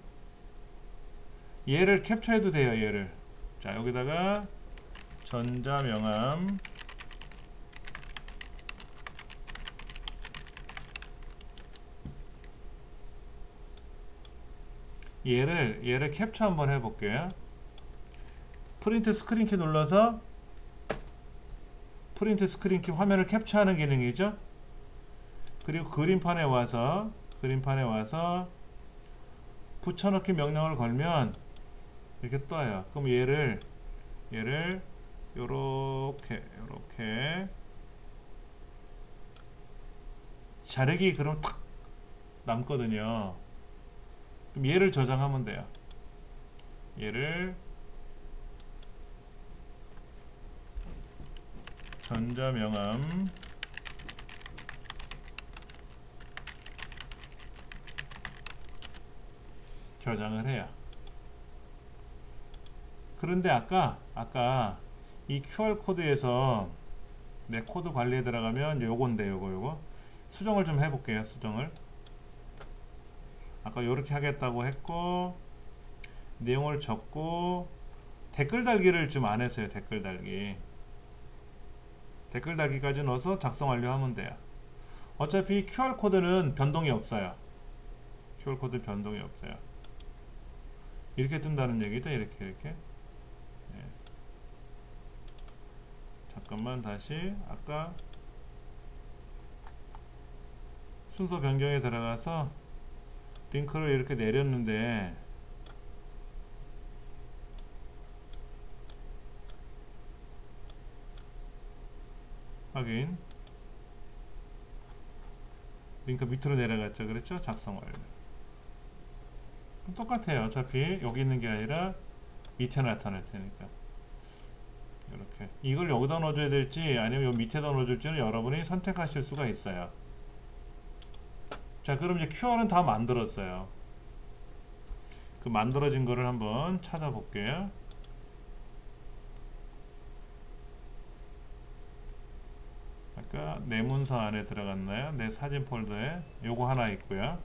얘를 캡처해도 돼요. 얘를. 자, 여기다가 전자명함 얘를 캡처 한번 해볼게요. 프린트 스크린키 눌러서 프린트 스크린키 화면을 캡처하는 기능이죠. 그리고 그림판에 와서 붙여넣기 명령을 걸면 이렇게 떠요. 그럼 얘를 요렇게 자르기 그럼 탁 남거든요. 그럼 얘를 저장하면 돼요. 얘를 전자명함 저장을 해요. 그런데 아까 이 QR코드에서 내 코드 관리에 들어가면 요건데 요거 수정을 좀 해볼게요. 수정을 아까 요렇게 하겠다고 했고 내용을 적고 댓글 달기를 좀 안 했어요. 댓글 달기. 댓글 달기까지 넣어서 작성 완료하면 돼요. 어차피 QR코드는 변동이 없어요. QR코드 변동이 없어요. 이렇게 뜬다는 얘기죠. 이렇게. 예. 잠깐만 다시 아까 순서 변경에 들어가서 링크를 이렇게 내렸는데 확인. 링크 밑으로 내려갔죠. 그렇죠? 작성 완료. 똑같아요. 어차피 여기 있는 게 아니라 밑에 나타날 테니까. 이렇게. 이걸 여기다 넣어줘야 될지 아니면 여기 밑에다 넣어줄지는 여러분이 선택하실 수가 있어요. 자, 그럼 이제 QR은 다 만들었어요. 그 만들어진 거를 한번 찾아볼게요. 아까 내 문서 안에 들어갔나요? 내 사진 폴더에 요거 하나 있고요.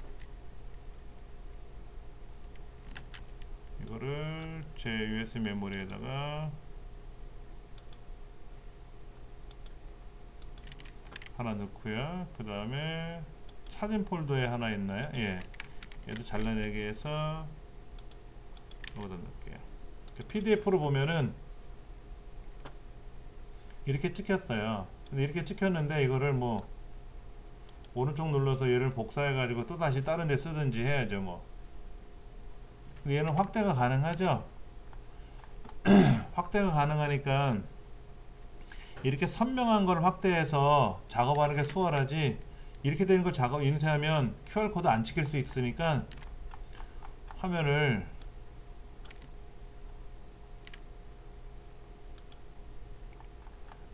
이거를 제 USB 메모리에다가 하나 넣고요. 그 다음에 사진 폴더에 하나 있나요? 예, 얘도 잘라내기 해서 여기다 넣을게요. PDF로 보면은 이렇게 찍혔어요. 근데 이렇게 찍혔는데 이거를 뭐 오른쪽 눌러서 얘를 복사해 가지고 또 다시 다른 데 쓰든지 해야죠. 뭐 근데 얘는 확대가 가능하죠. 확대가 가능하니까 이렇게 선명한 걸 확대해서 작업하는 게 수월하지, 이렇게 되는 걸 작업 인쇄하면 QR코드 안 찍힐 수 있으니까 화면을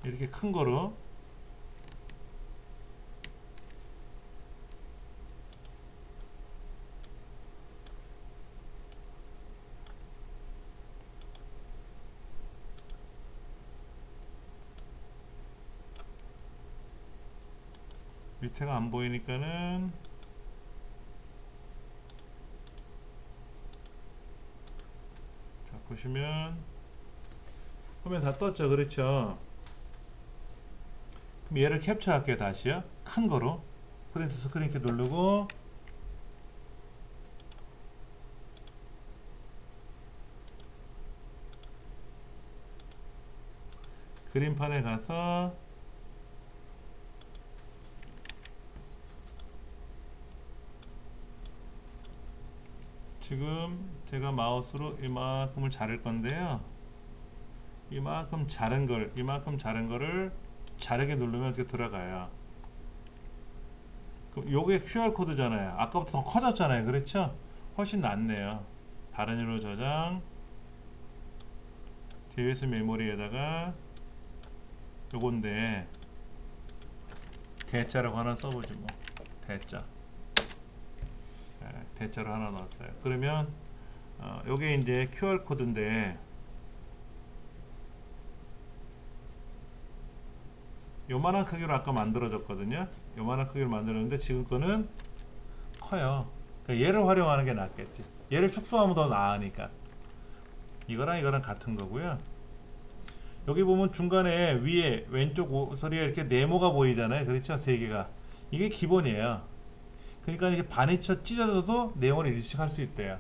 이렇게 큰 거로 밑에가 안 보이니까는 자, 보시면 화면 다 떴죠. 그렇죠. 그럼 얘를 캡처할게요. 다시요. 큰 거로 프린트 스크린 키 누르고 그림판에 가서 지금 제가 마우스로 이만큼을 자를 건데요. 이만큼 자른 거를 자르게 누르면 이렇게 들어가요. 그럼 요게 QR 코드잖아요. 아까부터 더 커졌잖아요. 그렇죠? 훨씬 낫네요. 다른 일로 저장, USB 메모리에다가 요건데 대자라고 하나 써보지 뭐. 대자. 대자로 하나 넣었어요. 그러면 요게 이제 QR 코드인데 요만한 크기로 아까 만들어졌거든요. 요만한 크기로 만들었는데 지금 거는 커요. 그러니까 얘를 활용하는 게 낫겠지. 얘를 축소하면 더 나으니까. 이거랑 같은 거고요. 여기 보면 중간에 위에 왼쪽 오서리에 이렇게 네모가 보이잖아요. 그렇죠? 세 개가. 이게 기본이에요. 그러니까 이렇게 반이 찢어져도 내용을 인식할 수 있대요.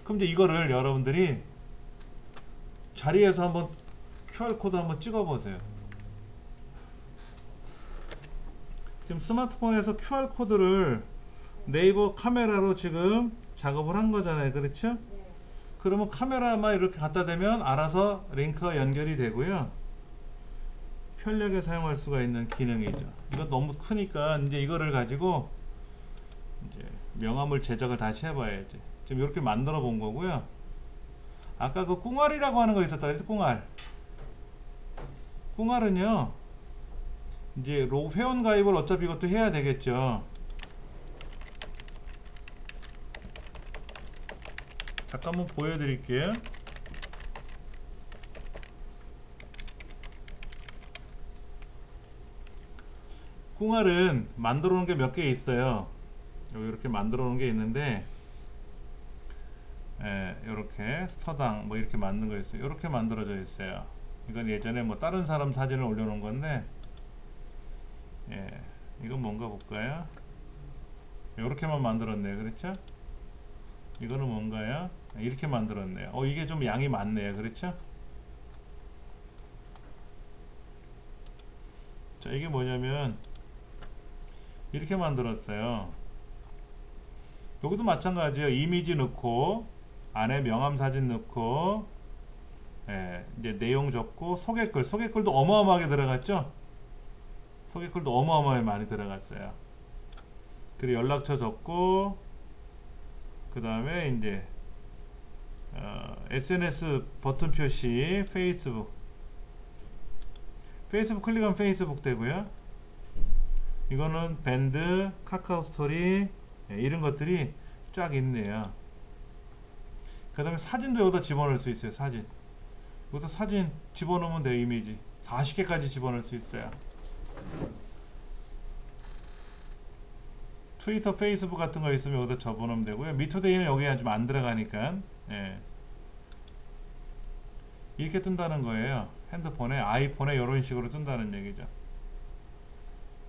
그럼 이제 이거를 여러분들이 자리에서 한번 QR코드 한번 찍어보세요. 지금 스마트폰에서 QR코드를 네이버 카메라로 지금 작업을 한 거잖아요. 그렇죠? 네. 그러면 카메라만 이렇게 갖다 대면 알아서 링크가 연결이 되고요. 편리하게 사용할 수가 있는 기능이죠. 이거 너무 크니까 이제 이거를 가지고 이제 명암을 제작을 다시 해봐야지. 지금 이렇게 만들어 본 거고요. 아까 그 꿍알이라고 하는 거 있었다 그랬죠? 꿍알은요 이제 회원 가입을 어차피 이것도 해야 되겠죠. 잠깐만 보여드릴게요. 꿍알은 만들어 놓은 게 몇 개 있어요. 여기 이렇게 만들어 놓은 게 있는데 이렇게 서당 뭐 이렇게 만든 거 있어요. 이렇게 만들어져 있어요. 이건 예전에 뭐 다른 사람 사진을 올려놓은 건데, 이건 뭔가 볼까요? 이렇게만 만들었네요. 그렇죠? 이거는 뭔가요? 이렇게 만들었네요. 이게 좀 양이 많네요. 그렇죠? 자, 이게 뭐냐면 이렇게 만들었어요. 여기도 마찬가지예요. 이미지 넣고 안에 명함 사진 넣고, 이제 내용 적고 소개글도 어마어마하게 들어갔죠? 소개글도 어마어마하게 많이 들어갔어요. 그리고 연락처 적고, 그 다음에 이제 SNS 버튼 표시, 페이스북 클릭하면 페이스북 되고요. 이거는 밴드, 카카오 스토리, 이런 것들이 쫙 있네요. 그 다음에 사진도 여기다 집어넣을 수 있어요. 여기다 사진 집어넣으면 돼요. 이미지 40개까지 집어넣을 수 있어요. 트위터, 페이스북 같은 거 있으면 여기다 접어넣으면 되고요. 미투데이는 여기에 좀 안 들어가니까, 이렇게 뜬다는 거예요. 핸드폰에, 아이폰에 이런 식으로 뜬다는 얘기죠.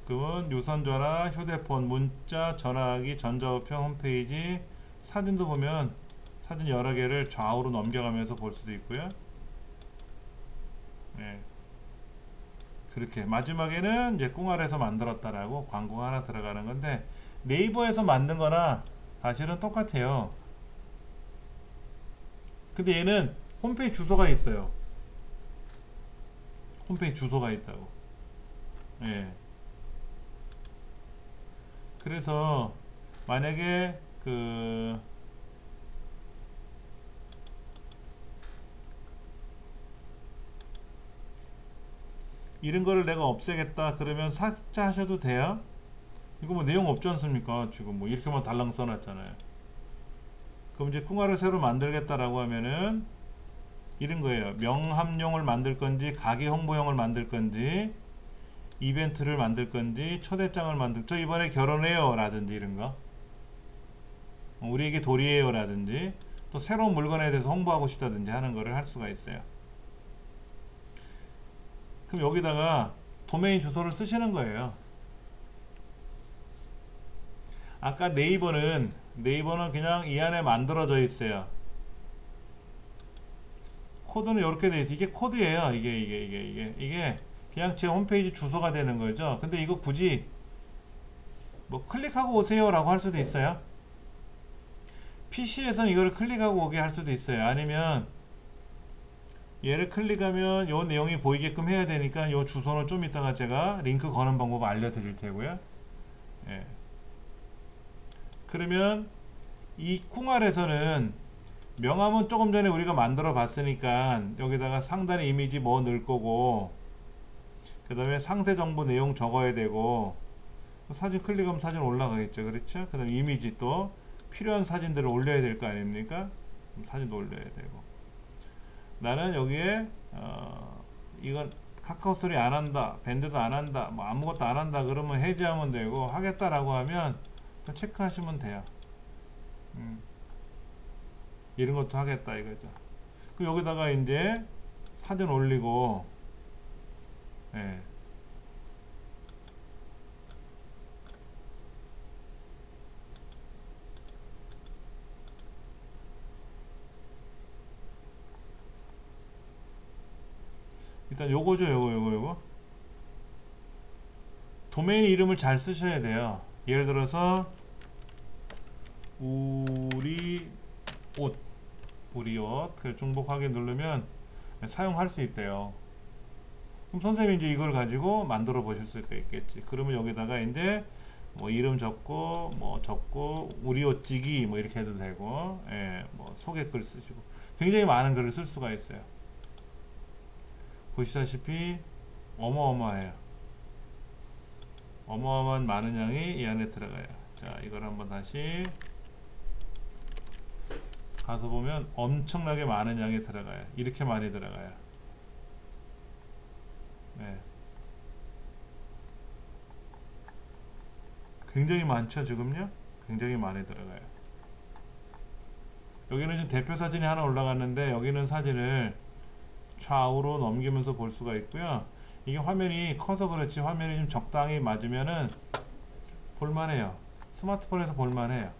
그러면 유선전화, 휴대폰, 문자, 전화하기, 전자우편, 홈페이지, 사진도 보면 사진 여러 개를 좌우로 넘겨가면서 볼 수도 있고요. 그렇게 마지막에는 이제 꽁알에서 만들었다라고 광고가 하나 들어가는 건데, 네이버에서 만든 거나 사실은 똑같아요. 근데 얘는 홈페이지 주소가 있어요. 홈페이지 주소가 있다고. 그래서 만약에 이런 거를 내가 없애겠다 그러면 삭제 하셔도 돼요. 이거 뭐 내용 없지 않습니까? 지금 뭐 이렇게만 달랑 써놨잖아요. 그럼 이제 쿵화를 새로 만들겠다라고 하면은 이런 거예요. 명함용을 만들 건지, 가게 홍보용을 만들 건지, 이벤트를 만들 건지, 초대장을 저 이번에 결혼해요 라든지 이런 거, 우리에게 돌이에요 라든지, 또 새로운 물건에 대해서 홍보하고 싶다든지 하는 거를 할 수가 있어요. 그럼 여기다가 도메인 주소를 쓰시는 거예요. 아까 네이버는 그냥 이 안에 만들어져 있어요. 코드는 이렇게 돼 있어요. 이게 코드예요. 이게 그냥 제 홈페이지 주소가 되는 거죠. 근데 이거 굳이 뭐 클릭하고 오세요 라고 할 수도 있어요. PC에서는 이걸 클릭하고 오게 할 수도 있어요. 아니면 얘를 클릭하면 요 내용이 보이게끔 해야 되니까 요 주소는 좀 이따가 제가 링크 거는 방법을 알려드릴 테고요. 그러면 이 쿵알에서는 명함은 조금 전에 우리가 만들어 봤으니까 여기다가 상단에 이미지 뭐 넣을 거고, 그 다음에 상세 정보 내용 적어야 되고, 사진 클릭하면 사진 올라가겠죠. 그렇죠? 그 다음에 이미지, 또 필요한 사진들을 올려야 될 거 아닙니까? 사진도 올려야 되고, 나는 여기에 이건 카카오 스토리 안 한다, 밴드도 안 한다, 뭐 아무것도 안 한다 그러면 해지하면 되고, 하겠다라고 하면 체크하시면 돼요. 이런 것도 하겠다 이거죠. 그 여기다가 이제 사진 올리고, 일단 요거죠. 요거 도메인 이름을 잘 쓰셔야 돼요. 예를 들어서 우리 옷, 그 중복 확인 누르면 사용할 수 있대요. 그럼 선생님이 이제 이걸 가지고 만들어 보실 수가 있겠지. 그러면 여기다가 이제 뭐 이름 적고, 뭐 적고, 우리 옷 찌기 뭐 이렇게 해도 되고, 뭐 소개글 쓰시고, 굉장히 많은 글을 쓸 수가 있어요. 보시다시피 어마어마해요. 어마어마한 많은 양이 이 안에 들어가요. 자, 이걸 한번 다시 가서 보면 엄청나게 많은 양이 들어가요. 이렇게 많이 들어가요. 굉장히 많죠. 지금요? 굉장히 많이 들어가요. 여기는 지금 대표 사진이 하나 올라갔는데 여기는 사진을 좌우로 넘기면서 볼 수가 있고요. 이게 화면이 커서 그렇지 화면이 좀 적당히 맞으면은 볼만해요. 스마트폰에서 볼만해요.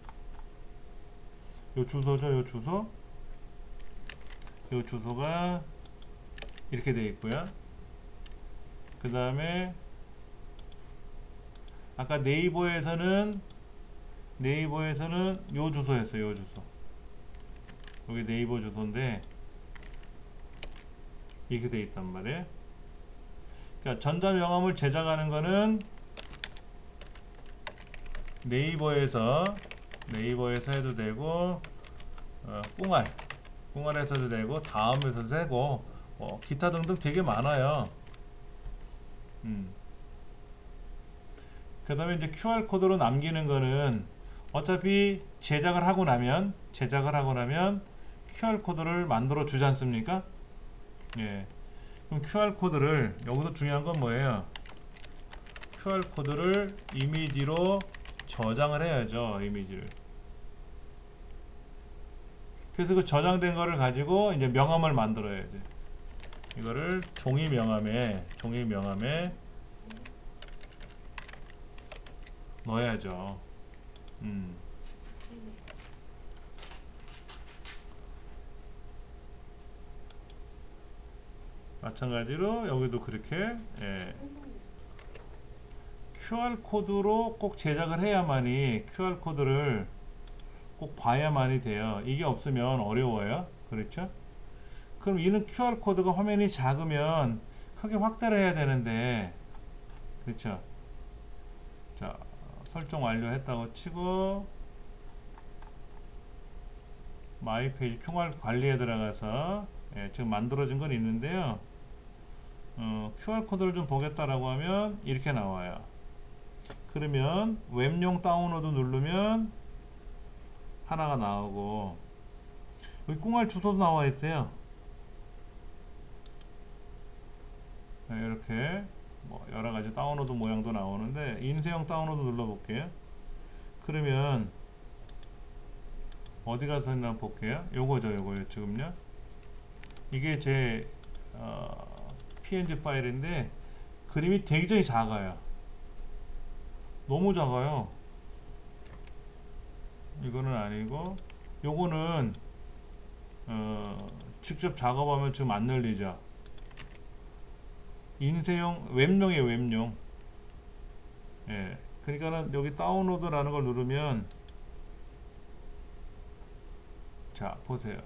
요 주소죠, 요 주소. 요 주소가 이렇게 되어 있고요. 그 다음에 아까 네이버에서는 요 주소였어요. 요 주소. 여기 네이버 주소인데 이렇게 되어 있단 말이에요. 그러니까 전자명함을 제작하는 거는 네이버에서 해도 되고 꿍알에서도 되고 다음에서도 되고 기타 등등 되게 많아요. 그 다음에 이제 QR코드로 남기는 거는 어차피 제작을 하고 나면 QR코드를 만들어 주지 않습니까? 예. 그럼 QR코드를 여기서 중요한 건 뭐예요? QR코드를 이미지로 저장을 해야죠. 이미지를. 그래서 그 저장된 거를 가지고 이제 명함을 만들어야지. 이거를 종이 명함에 넣어야죠. 네네. 마찬가지로 여기도 그렇게 QR코드로 꼭 제작을 해야만이 QR코드를 꼭 봐야만이 돼요. 이게 없으면 어려워요. 그렇죠? 그럼 이는 QR코드가 화면이 작으면 크게 확대를 해야 되는데 그렇죠? 자, 설정 완료했다고 치고 마이 페이지 QR 관리에 들어가서 지금 만들어진 건 있는데요. QR코드를 좀 보겠다라고 하면 이렇게 나와요. 그러면 웹용 다운로드 누르면 하나가 나오고 여기 꿍알 주소도 나와 있어요. 이렇게 뭐 여러가지 다운로드 모양도 나오는데 인쇄형 다운로드 눌러볼게요. 그러면 어디 가서 있나 볼게요. 요거요 지금요. 이게 제 PNG 파일인데 그림이 굉장히 작아요. 너무 작아요. 이거는 아니고 요거는 직접 작업하면 지금 안 열리죠. 인쇄용 웹용이에요. 웹용. 예. 그러니까는 여기 다운로드라는 걸 누르면 자 보세요.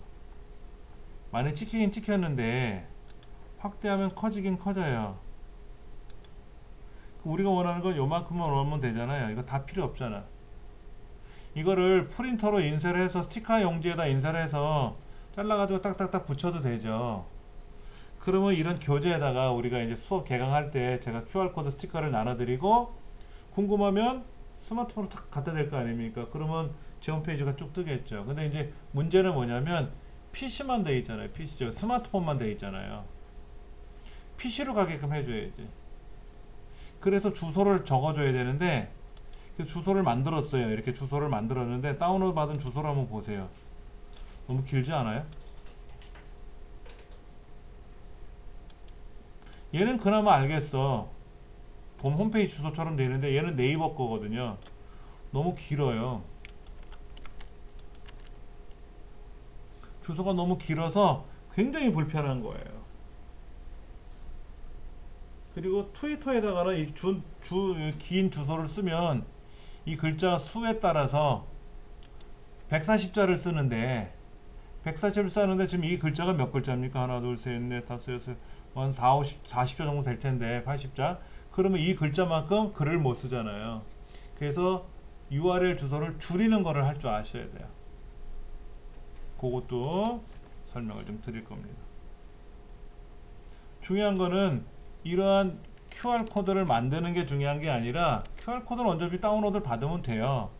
많이 찍히긴 찍혔는데 확대하면 커지긴 커져요. 우리가 원하는 건 요만큼만 넣으면 되잖아요. 이거 다 필요 없잖아. 이거를 프린터로 인쇄를 해서 스티커 용지에다 인쇄를 해서 잘라가지고 딱딱딱 붙여도 되죠. 그러면 이런 교재에다가 우리가 이제 수업 개강할 때 제가 QR코드 스티커를 나눠드리고 궁금하면 스마트폰으로 탁 갖다 댈 거 아닙니까? 그러면 제 홈페이지가 쭉 뜨겠죠. 근데 이제 문제는 뭐냐면 PC만 돼 있잖아요. PC, 스마트폰만 돼 있잖아요. PC로 가게끔 해줘야지. 그래서 주소를 적어줘야 되는데 그 주소를 만들었어요. 이렇게 주소를 만들었는데 다운로드 받은 주소를 한번 보세요. 너무 길지 않아요? 얘는 그나마 알겠어. 봄 홈페이지 주소처럼 돼 있는데 얘는 네이버 거거든요. 너무 길어요. 주소가 너무 길어서 굉장히 불편한 거예요. 그리고 트위터에다가는 이 긴 주소를 쓰면 이 글자 수에 따라서 140자를 쓰는데 140자를 쓰는데 지금 이 글자가 몇 글자입니까? 하나, 둘, 셋, 넷, 다섯, 여섯, 한 4, 50, 40자 정도 될 텐데 80자. 그러면 이 글자만큼 글을 못 쓰잖아요. 그래서 URL 주소를 줄이는 거를 할 줄 아셔야 돼요. 그것도 설명을 좀 드릴 겁니다. 중요한 거는 이러한 QR코드를 만드는 게 중요한 게 아니라 QR코드는 어차피 다운로드를 받으면 돼요.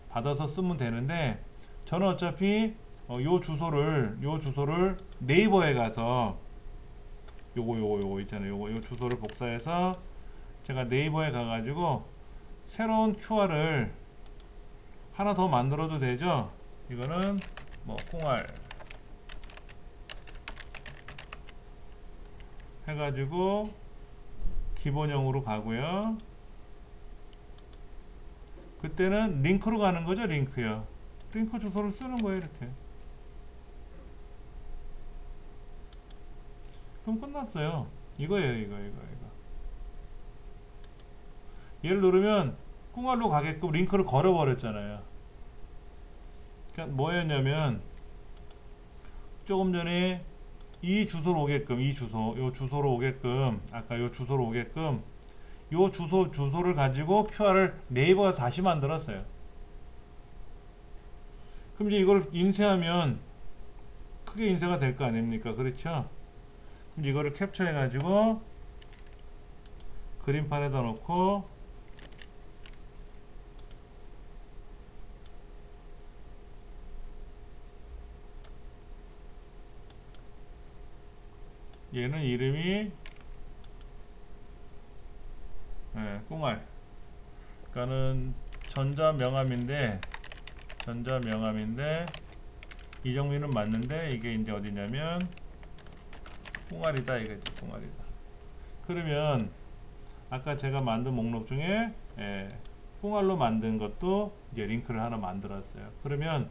받아서 쓰면 되는데 저는 어차피 요 주소를 네이버에 가서 요거 있잖아요. 요 주소를 복사해서 제가 네이버에 가가지고 새로운 QR을 하나 더 만들어도 되죠. 이거는 뭐 콩알 해가지고 기본형으로 가고요. 그때는 링크로 가는 거죠. 링크요. 링크 주소를 쓰는 거예요. 이렇게. 그럼 끝났어요. 이거예요. 이거. 얘를 누르면 콩알로 가게끔 링크를 걸어버렸잖아요. 그러니까 뭐였냐면 조금 전에 이 주소로 오게끔 요 주소로 오게끔 아까 요 주소로 오게끔 요 주소를 가지고 QR을 네이버에서 다시 만들었어요. 그럼 이제 이걸 인쇄하면 크게 인쇄가 될 거 아닙니까? 그렇죠? 그럼 이거를 캡처해 가지고 그림판에다 놓고 얘는 이름이 꽁알. 그러니까는 전자명함인데 이정민은 맞는데 이게 이제 어디냐면 꽁알이다 이거지. 꽁알이다. 그러면 아까 제가 만든 목록 중에 꽁알로 만든 것도 이제 링크를 하나 만들었어요. 그러면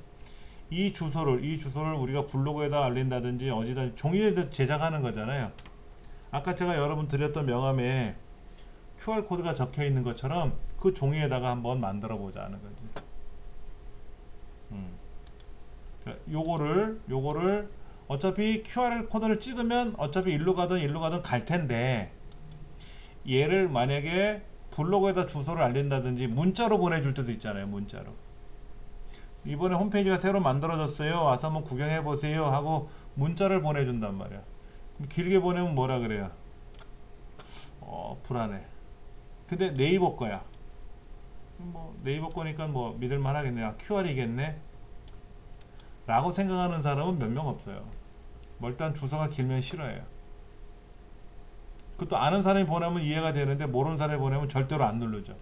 이 주소를 우리가 블로그에다 알린다든지 어디다 종이에다 제작하는 거잖아요. 아까 제가 여러분 드렸던 명함에 QR 코드가 적혀 있는 것처럼 그 종이에다가 한번 만들어 보자는 거지. 요거를 어차피 QR 코드를 찍으면 어차피 일로 가든 갈 텐데 얘를 만약에 블로그에다 주소를 알린다든지 문자로 보내줄 때도 있잖아요. 문자로. 이번에 홈페이지가 새로 만들어졌어요. 와서 한번 구경해 보세요 하고 문자를 보내준단 말이야. 그럼 길게 보내면 뭐라 그래요? 불안해. 근데 네이버 거야. 뭐 네이버 거니까 뭐 믿을만 하겠네. 아, QR이겠네 라고 생각하는 사람은 몇 명 없어요. 뭐 일단 주소가 길면 싫어해요. 그것도 아는 사람이 보내면 이해가 되는데 모르는 사람이 보내면 절대로 안 누르죠.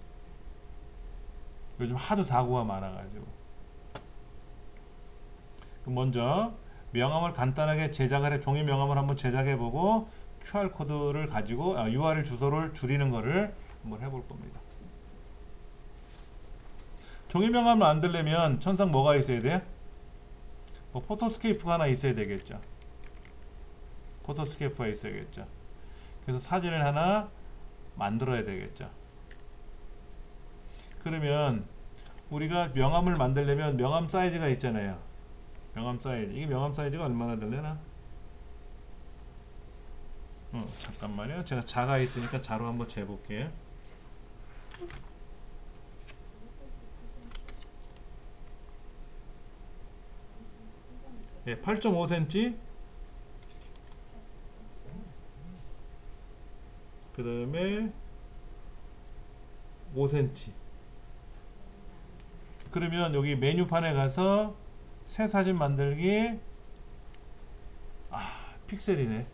요즘 하도 사고가 많아가지고. 먼저 명함을 간단하게 제작을 해, 종이 명함을 한번 제작해보고 QR코드를 가지고 URL 주소를 줄이는 거를 한번 해볼 겁니다. 종이 명함을 만들려면 천상 뭐가 있어야 돼요? 뭐 포토스케이프가 하나 있어야 되겠죠. 포토스케이프가 있어야겠죠. 그래서 사진을 하나 만들어야 되겠죠. 그러면 우리가 명함을 만들려면 명함 사이즈가 있잖아요. 명함 사이즈. 이게 명함 사이즈가 얼마나 되려나? 잠깐만요. 제가 자가 있으니까 자로 한번 재볼게요. 예, 8.5cm. 그 다음에 5cm. 그러면 여기 메뉴판에 가서 새 사진 만들기. 픽셀이네.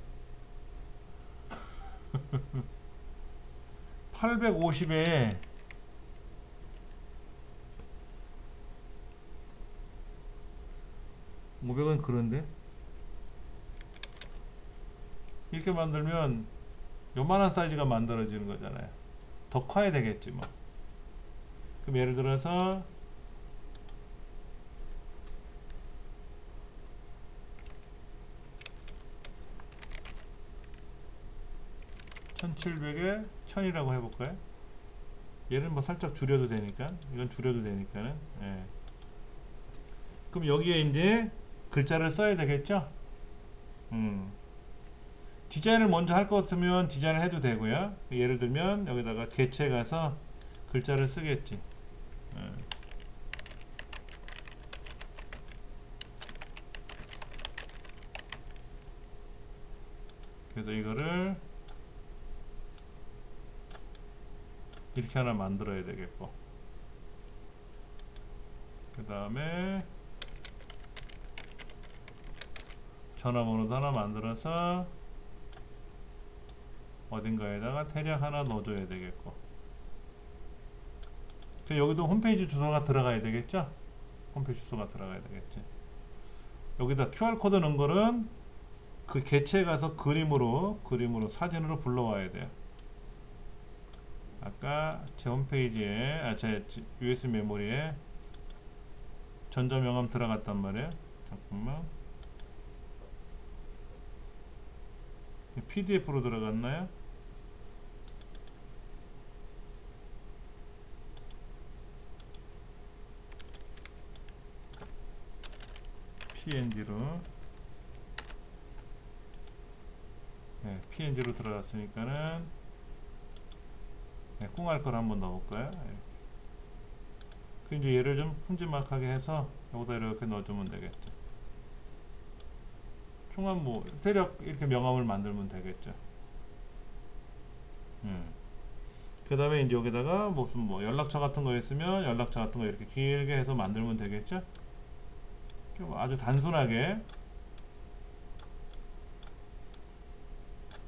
850에 500은 그런데 이렇게 만들면 요만한 사이즈가 만들어지는 거잖아요. 더 커야 되겠지 뭐. 그럼 예를 들어서 1700에 1000이라고 해볼까요? 얘는 뭐 살짝 줄여도 되니까, 이건 줄여도 되니까는. 예. 그럼 여기에 이제 글자를 써야 되겠죠? 디자인을 먼저 할 것 같으면 디자인을 해도 되고요. 예를 들면 여기다가 개체 가서 글자를 쓰겠지. 예. 그래서 이거를 이렇게 하나 만들어야 되겠고, 그 다음에 전화번호도 하나 만들어서 어딘가에다가 대략 하나 넣어줘야 되겠고, 여기도 홈페이지 주소가 들어가야 되겠죠? 홈페이지 주소가 들어가야 되겠지. 여기다 QR코드 넣은 거는 그 개체에 가서 그림으로 사진으로 불러와야 돼요. 아까 제 홈페이지에 제 USB 메모리에 전자명함 들어갔단 말이에요. 잠깐만. PDF로 들어갔나요? PNG로. 네, PNG로 들어갔으니까는 네, 꽁할 걸 한번 넣어볼까요? 네. 그 이제 얘를 좀 큼지막하게 해서 여기다 이렇게 넣어주면 되겠죠. 총합 뭐 대략 이렇게 명함을 만들면 되겠죠. 그 다음에 이제 여기다가 무슨 뭐 연락처 같은 거 있으면 연락처 같은 거 이렇게 길게 해서 만들면 되겠죠. 아주 단순하게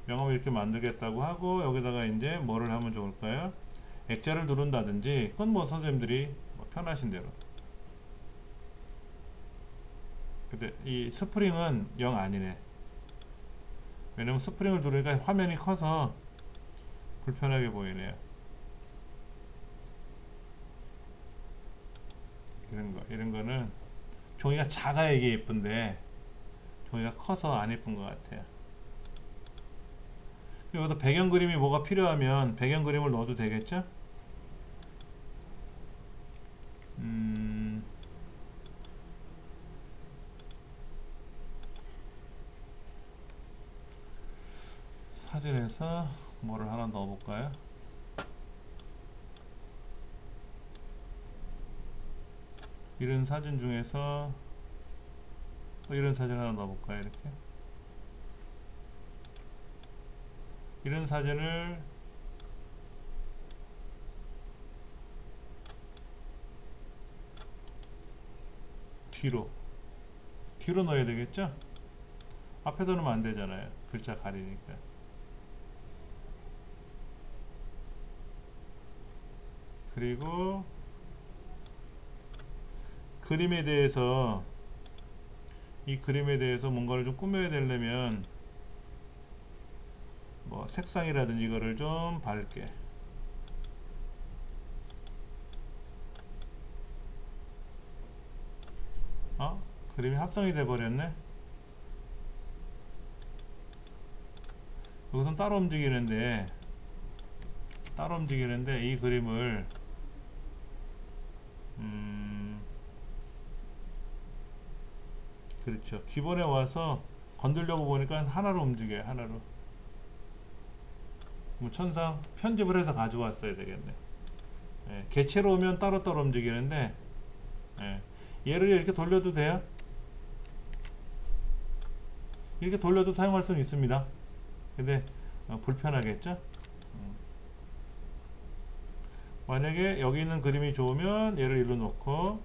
명함을 이렇게 만들겠다고 하고 여기다가 이제 뭐를 하면 좋을까요? 액자를 누른다든지 그건 뭐 선생님들이 뭐 편하신 대로. 근데 이 스프링은 영 아니네. 왜냐면 스프링을 누르니까 화면이 커서 불편하게 보이네요. 이런 거는 종이가 작아야 이게 예쁜데 종이가 커서 안 예쁜 것 같아요. 여기다 배경 그림이 뭐가 필요하면 배경 그림을 넣어도 되겠죠? 사진에서 뭐를 하나 넣어볼까요? 이런 사진 중에서 이런 사진 하나 넣어볼까요? 이렇게 이런 사진을 뒤로 넣어야 되겠죠? 앞에다 놓으면 안 되잖아요. 글자 가리니까. 그리고 이 그림에 대해서 뭔가를 좀 꾸며야 되려면 뭐 색상이라든지 이거를 좀 밝게 그림이 합성이 돼 버렸네. 여기선 따로 움직이는데 이 그림을 그렇죠. 기본에 와서 건들려고 보니까 하나로 움직여요. 하나로. 뭐 천상 편집을 해서 가져왔어야 되겠네. 예, 개체로 오면 따로따로 움직이는데 예, 얘를 이렇게 돌려도 돼요. 이렇게 돌려도 사용할 수는 있습니다. 근데 불편하겠죠. 만약에 여기 있는 그림이 좋으면 얘를 일로 놓고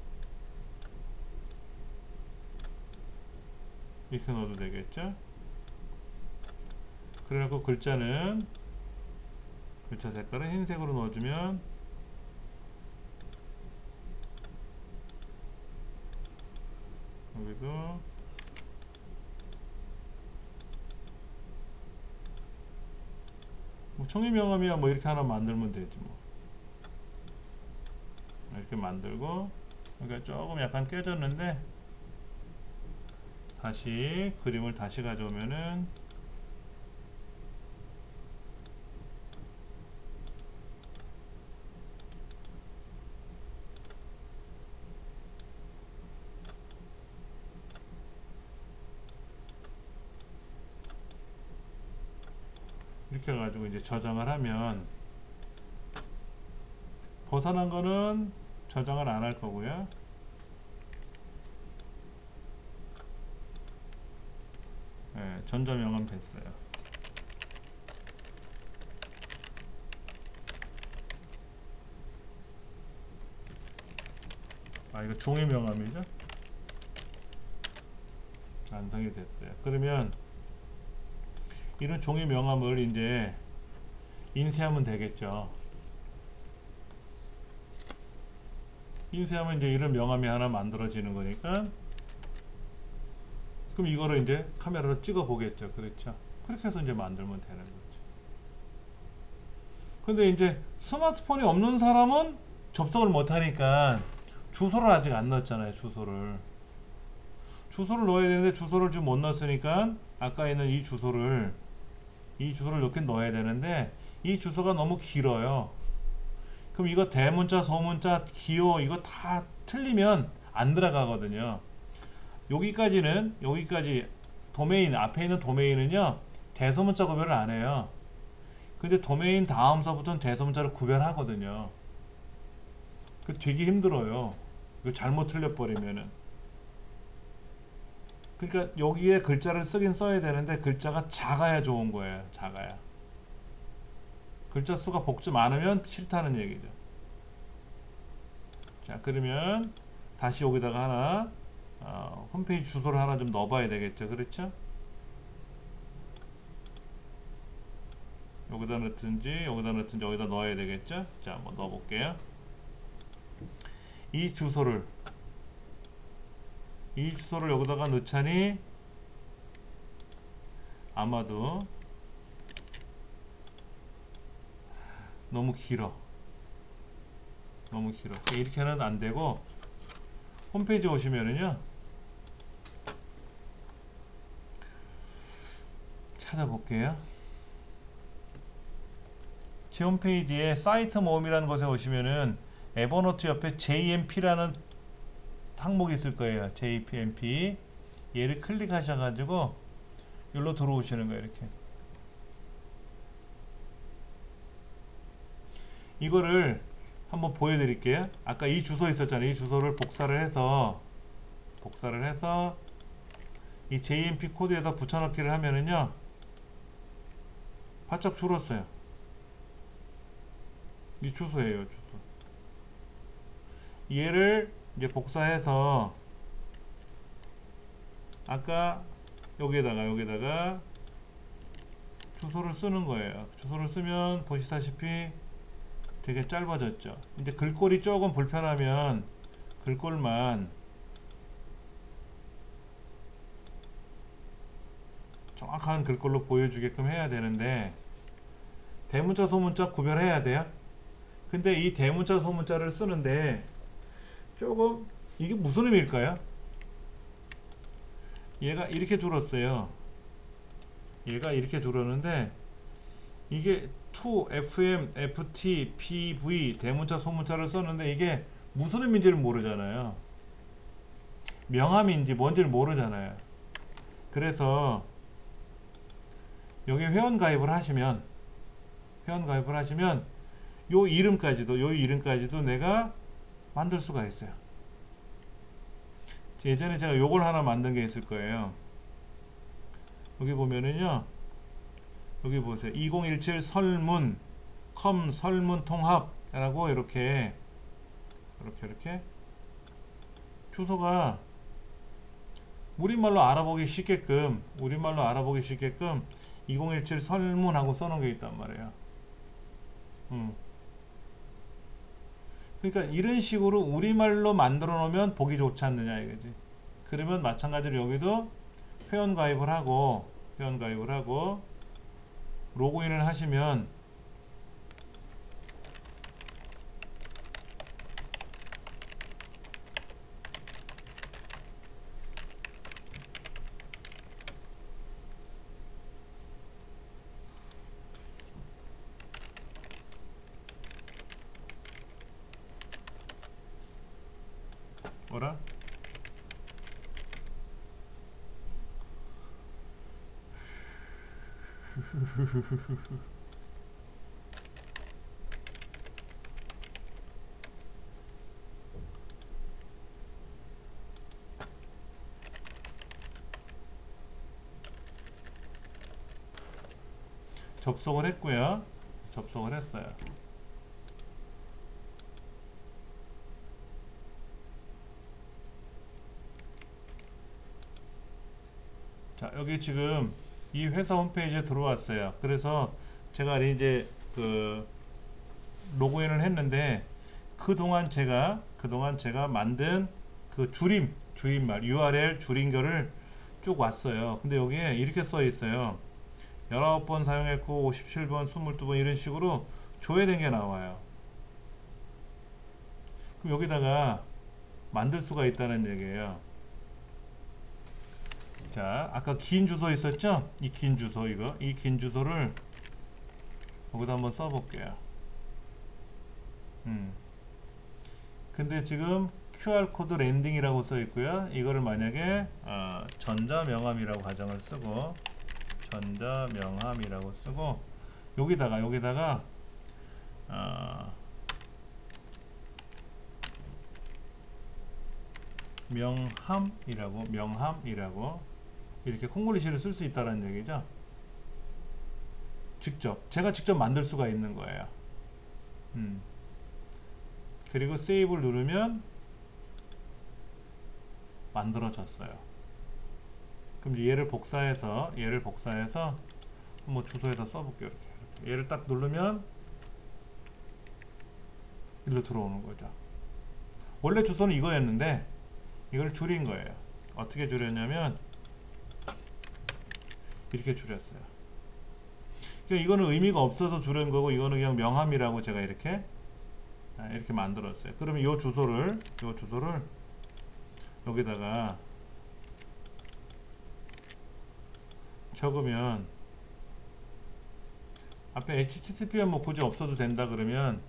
이렇게 넣어도 되겠죠. 그래갖고 글자 색깔을 흰색으로 넣어주면 여기도 뭐 총리명함이야 뭐 이렇게 하나 만들면 되지 뭐. 이렇게 만들고 여기가 조금 약간 깨졌는데 다시 그림을 다시 가져오면은 이렇게 해가지고 이제 저장을 하면 벗어난 거는 저장을 안 할 거고요. 네, 전자명함 됐어요. 이거 종이 명함이죠? 완성이 됐어요. 그러면 이런 종이 명함을 이제 인쇄하면 되겠죠. 인쇄하면 이제 이런 명함이 하나 만들어지는 거니까 그럼 이거를 이제 카메라로 찍어 보겠죠. 그렇죠. 그렇게 해서 이제 만들면 되는 거죠. 근데 이제 스마트폰이 없는 사람은 접속을 못 하니까 주소를 아직 안 넣었잖아요. 주소를 넣어야 되는데 주소를 지금 못 넣었으니까 아까 있는 이 주소를 이렇게 넣어야 되는데 이 주소가 너무 길어요. 그럼 이거 대문자, 소문자, 기호 이거 다 틀리면 안 들어가거든요. 여기까지 도메인 앞에 있는 도메인은요 대소문자 구별을 안 해요. 근데 도메인 다음서부터는 대소문자를 구별하거든요. 그 되게 힘들어요. 이거 잘못 틀려버리면은. 그러니까 여기에 글자를 쓰긴 써야 되는데 글자가 작아야 좋은 거예요. 작아야. 글자 수가 복지 많으면 싫다는 얘기죠. 자, 그러면 다시 여기다가 하나 홈페이지 주소를 하나 좀 넣어봐야 되겠죠. 그렇죠? 여기다 넣든지 여기다 넣어야 되겠죠. 자, 한번 넣어볼게요. 이 주소를 여기다가 넣자니 아마도 너무 길어. 이렇게는 안 되고 홈페이지 오시면은요 찾아볼게요. 제 홈페이지에 사이트 모음이라는 곳에 오시면은 에버노트 옆에 JMP라는 항목이 있을 거예요. JMP 얘를 클릭하셔가지고 여기로 들어오시는 거예요. 이렇게 이거를 한번 보여드릴게요. 아까 이 주소 있었잖아요. 이 주소를 복사를 해서 이 JMP 코드에다 붙여넣기를 하면은요 바짝 줄었어요. 이 주소예요. 주소. 얘를 이제 복사해서 아까 여기에다가 주소를 쓰는 거예요. 주소를 쓰면 보시다시피 되게 짧아졌죠. 이제 글꼴이 조금 불편하면 글꼴만 정확한 글꼴로 보여주게끔 해야 되는데 대문자 소문자 구별해야 돼요. 근데 이 대문자 소문자를 쓰는데 조금 이게 무슨 의미일까요? 얘가 이렇게 줄었어요. 얘가 이렇게 줄었는데 이게 to, fm, ft, pv 대문자 소문자를 썼는데 이게 무슨 의미인지를 모르잖아요. 명함인지 뭔지를 모르잖아요. 그래서 여기 회원 가입을 하시면 요 이름까지도 내가 만들 수가 있어요. 예전에 제가 요걸 하나 만든 게 있을 거예요. 여기 보면은요 여기 보세요. 2017 설문 설문 통합이라고 이렇게 주소가 우리말로 알아보기 쉽게끔 2017 설문하고 써놓은 게 있단 말이에요. 그러니까 이런 식으로 우리말로 만들어 놓으면 보기 좋지 않느냐 이거지. 그러면 마찬가지로 여기도 회원 가입을 하고 로그인을 하시면 뭐라? 접속을 했고요. 접속을 했어요. 자, 여기 지금 이 회사 홈페이지에 들어왔어요. 그래서 제가 이제 그 로그인을 했는데 그동안 제가 만든 그 줄임말 URL 줄인 거를 쭉 왔어요. 근데 여기에 이렇게 써 있어요. 19번 사용했고 57번, 22번 이런 식으로 조회된 게 나와요. 그럼 여기다가 만들 수가 있다는 얘기예요. 자, 아까 긴 주소 있었죠? 이 긴 주소, 이 긴 주소를 여기다 한번 써볼게요. 근데 지금 QR코드 랜딩이라고 써 있고요. 이거를 만약에 전자명함이라고 가정을 쓰고, 전자명함이라고 쓰고, 여기다가 명함이라고 이렇게 콩글리시를 쓸 수 있다는 얘기죠. 제가 직접 만들 수가 있는 거예요. 그리고 세이브를 누르면 만들어졌어요. 그럼 얘를 복사해서 뭐 주소에다 써볼게요. 이렇게. 얘를 딱 누르면 일로 들어오는 거죠. 원래 주소는 이거였는데 이걸 줄인 거예요. 어떻게 줄였냐면 이렇게 줄였어요. 그러니까 이거는 의미가 없어서 줄인 거고, 이거는 그냥 명함이라고 제가 이렇게 만들었어요. 그러면 이 주소를 여기다가 적으면, 앞에 HTTP가 뭐 굳이 없어도 된다 그러면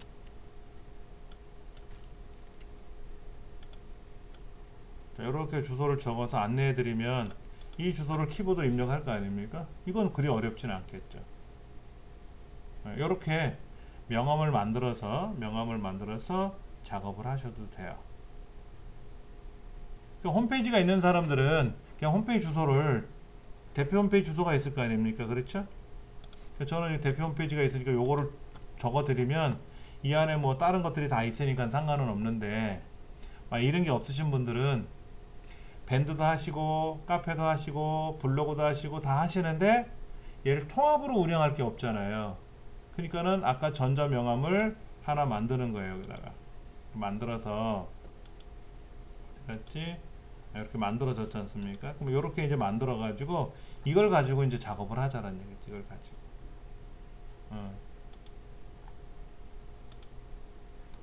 이렇게 주소를 적어서 안내해 드리면 이 주소를 키보드로 입력할 거 아닙니까? 이건 그리 어렵진 않겠죠. 이렇게 명함을 만들어서 작업을 하셔도 돼요. 홈페이지가 있는 사람들은 그냥 홈페이지 주소를, 대표 홈페이지 주소가 있을 거 아닙니까? 그렇죠? 저는 대표 홈페이지가 있으니까 요거를 적어 드리면 이 안에 뭐 다른 것들이 다 있으니까 상관은 없는데, 이런 게 없으신 분들은 밴드도 하시고 카페도 하시고 블로그도 하시고 다 하시는데 얘를 통합으로 운영할 게 없잖아요. 그러니까는 아까 전자명함을 하나 만드는 거예요. 여기다가 만들어서, 어디 갔지? 이렇게 만들어졌지 않습니까? 그럼 이렇게 이제 만들어 가지고 이걸 가지고 이제 작업을 하자라는 얘기죠. 이걸 가지고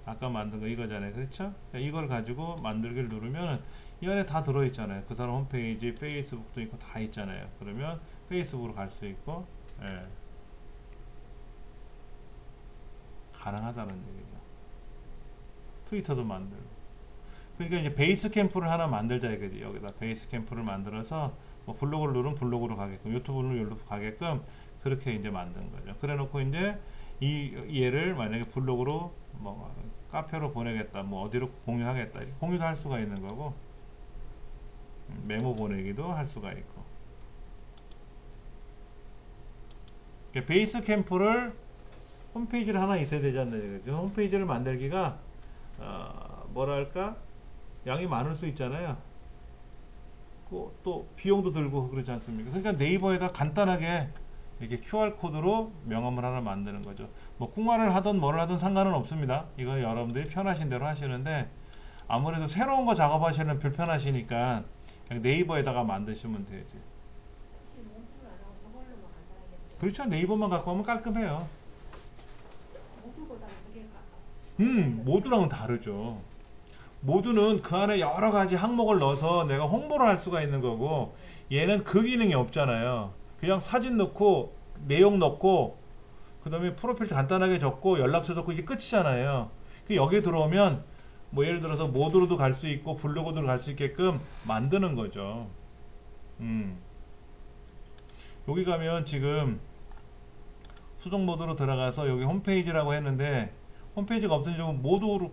아까 만든 거 이거잖아요. 그렇죠? 이걸 가지고 만들기를 누르면 이 안에 다 들어있잖아요. 그 사람 홈페이지, 페이스북도 있고 다 있잖아요. 그러면 페이스북으로 갈 수 있고, 가능하다는 얘기죠. 트위터도 만들고. 그러니까 이제 베이스 캠프를 하나 만들자 이거지. 여기다 베이스 캠프를 만들어서 뭐 블로그를 누르면 블로그로 가게끔, 유튜브를 누르면 여기로 가게끔 그렇게 이제 만든 거죠. 그래 놓고 이제 얘를 만약에 블로그로 뭐 카페로 보내겠다, 뭐 어디로 공유하겠다, 공유도 할 수가 있는 거고, 메모 보내기도 할 수가 있고. 베이스 캠프를 홈페이지를 하나 있어야 되지 않나 이거죠. 홈페이지를 만들기가 뭐랄까 양이 많을 수 있잖아요. 또 비용도 들고 그러지 않습니까? 그러니까 네이버에다 간단하게 이렇게 QR코드로 명함을 하나 만드는 거죠. 뭐 콩말을 하든 뭐를 하든 상관은 없습니다. 이건 여러분들이 편하신 대로 하시는데, 아무래도 새로운 거 작업하시는 불편하시니까 그냥 네이버에다가 만드시면 되지. 혹시 모듈을 안 하고 저걸로만 간단하게 해도 그렇죠. 네이버만 갖고 하면 깔끔해요. 모듈보다는 저게 가까워. 모두랑은 다르죠. 모두는 그 안에 여러 가지 항목을 넣어서 내가 홍보를 할 수가 있는 거고, 얘는 그 기능이 없잖아요. 그냥 사진 넣고 내용 넣고 그 다음에 프로필 간단하게 적고 연락처 적고 이게 끝이잖아요. 여기에 들어오면 뭐 예를 들어서 모드로도 갈 수 있고 블로그도 갈 수 있게끔 만드는 거죠. 여기 가면 지금 수동 모드로 들어가서 여기 홈페이지라고 했는데, 홈페이지가 없으면 모두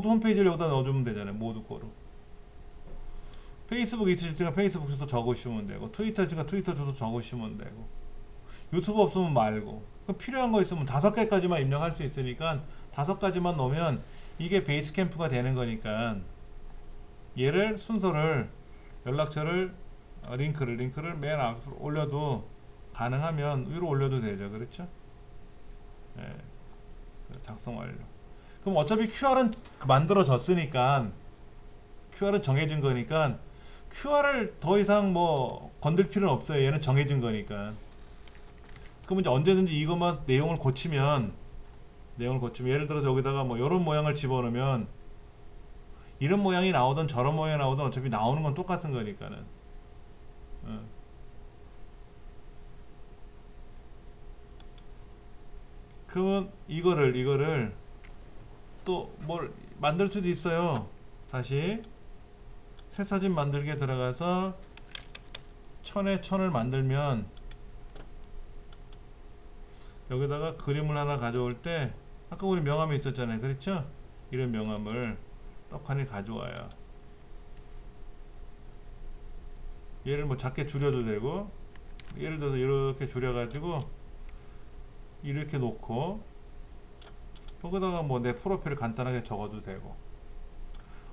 홈페이지를 여기다 넣어주면 되잖아요. 모두 거로. 페이스북 있으실 때가 페이스북 주소 적으시면 되고, 트위터가 트위터 주소 적으시면 되고, 유튜브 없으면 말고, 필요한 거 있으면 5개까지만 입력할 수 있으니까 5가지만 넣으면 이게 베이스 캠프가 되는 거니까, 얘를 순서를, 연락처를, 링크를 맨 앞으로 올려도 가능하면 위로 올려도 되죠. 그렇죠? 예. 작성 완료. 그럼 어차피 QR은 만들어졌으니까, QR은 정해진 거니까 QR을 더 이상 뭐 건들 필요는 없어요. 얘는 정해진 거니까. 그럼 이제 언제든지 이것만 내용을 고치면 예를 들어서 여기다가 뭐 이런 모양을 집어넣으면 이런 모양이 나오든 저런 모양이 나오든 어차피 나오는 건 똑같은 거니까는. 어. 그러면 이거를 또 뭘 만들 수도 있어요. 다시 새 사진 만들기에 들어가서 천에 천을 만들면 여기다가 그림을 하나 가져올 때 아까 우리 명함이 있었잖아요. 그렇죠? 이런 명함을 떡하니 가져와요. 얘를 뭐 작게 줄여도 되고 예를 들어서 이렇게 줄여가지고 이렇게 놓고 여기다가 뭐 내 프로필을 간단하게 적어도 되고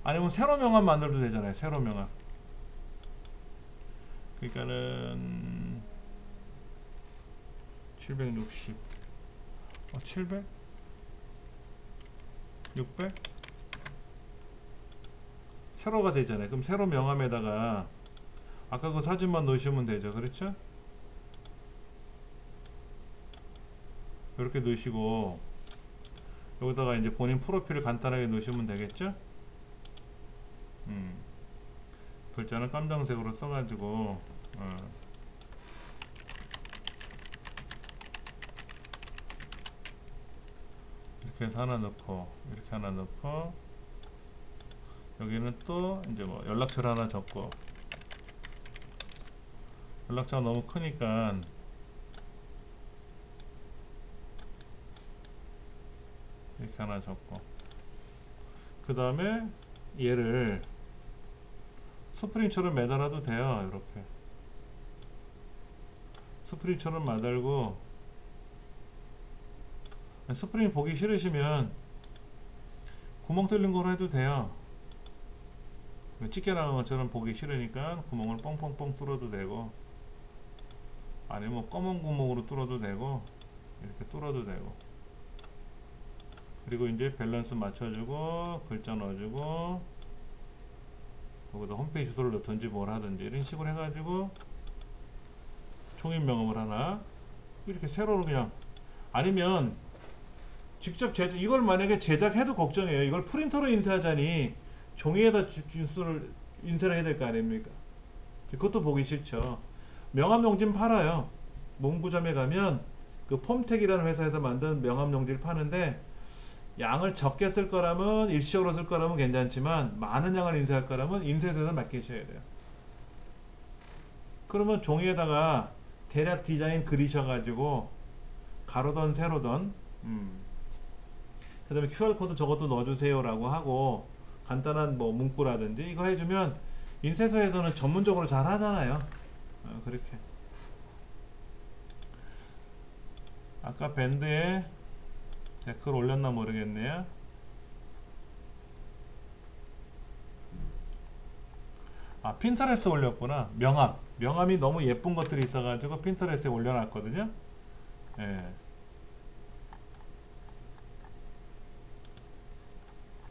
아니면 세로 명함 만들어도 되잖아요. 세로 명함. 그러니까는 760 700? 600? 세로가 되잖아요. 그럼 세로 명함에다가 아까 그 사진만 넣으시면 되죠. 그렇죠? 이렇게 넣으시고 여기다가 이제 본인 프로필을 간단하게 넣으시면 되겠죠? 글자는 깜장색으로 써가지고 이렇게 해서 하나 넣고 이렇게 하나 넣고 여기는 또 이제 뭐 연락처를 하나 적고 연락처가 너무 크니까 이렇게 하나 적고 그 다음에 얘를 스프링처럼 매달아도 돼요. 이렇게 스프링처럼 매달고 스프링 보기 싫으시면 구멍 뚫린 거로 해도 돼요. 찢겨 나간 것처럼 보기 싫으니까 구멍을 뻥뻥뻥 뚫어도 되고 아니면 뭐 검은 구멍으로 뚫어도 되고 이렇게 뚫어도 되고 그리고 이제 밸런스 맞춰주고 글자 넣어주고 거기다 홈페이지 주소를 넣든지 뭘 하든지 이런 식으로 해가지고 종인 명함을 하나 이렇게 세로로 그냥 아니면 직접 이걸 만약에 제작해도 걱정해요. 이걸 프린터로 인쇄하자니 종이에다 주소를 인쇄를 해야 될 거 아닙니까? 그것도 보기 싫죠. 명함용지는 팔아요. 문구점에 가면 그 폼텍이라는 회사에서 만든 명함용지를 파는데 양을 적게 쓸 거라면 일시적으로 쓸 거라면 괜찮지만 많은 양을 인쇄할 거라면 인쇄소에서 맡기셔야 돼요. 그러면 종이에다가 대략 디자인 그리셔가지고 가로든 세로든 그 다음에 QR코드 저것도 넣어주세요 라고 하고 간단한 뭐 문구라든지 이거 해주면 인쇄소에서는 전문적으로 잘 하잖아요. 그렇게 아까 밴드에 댓글 올렸나 모르겠네요. 아 핀터레스트 올렸구나. 명함이 너무 예쁜 것들이 있어가지고 핀터레스트에 올려놨거든요. 예.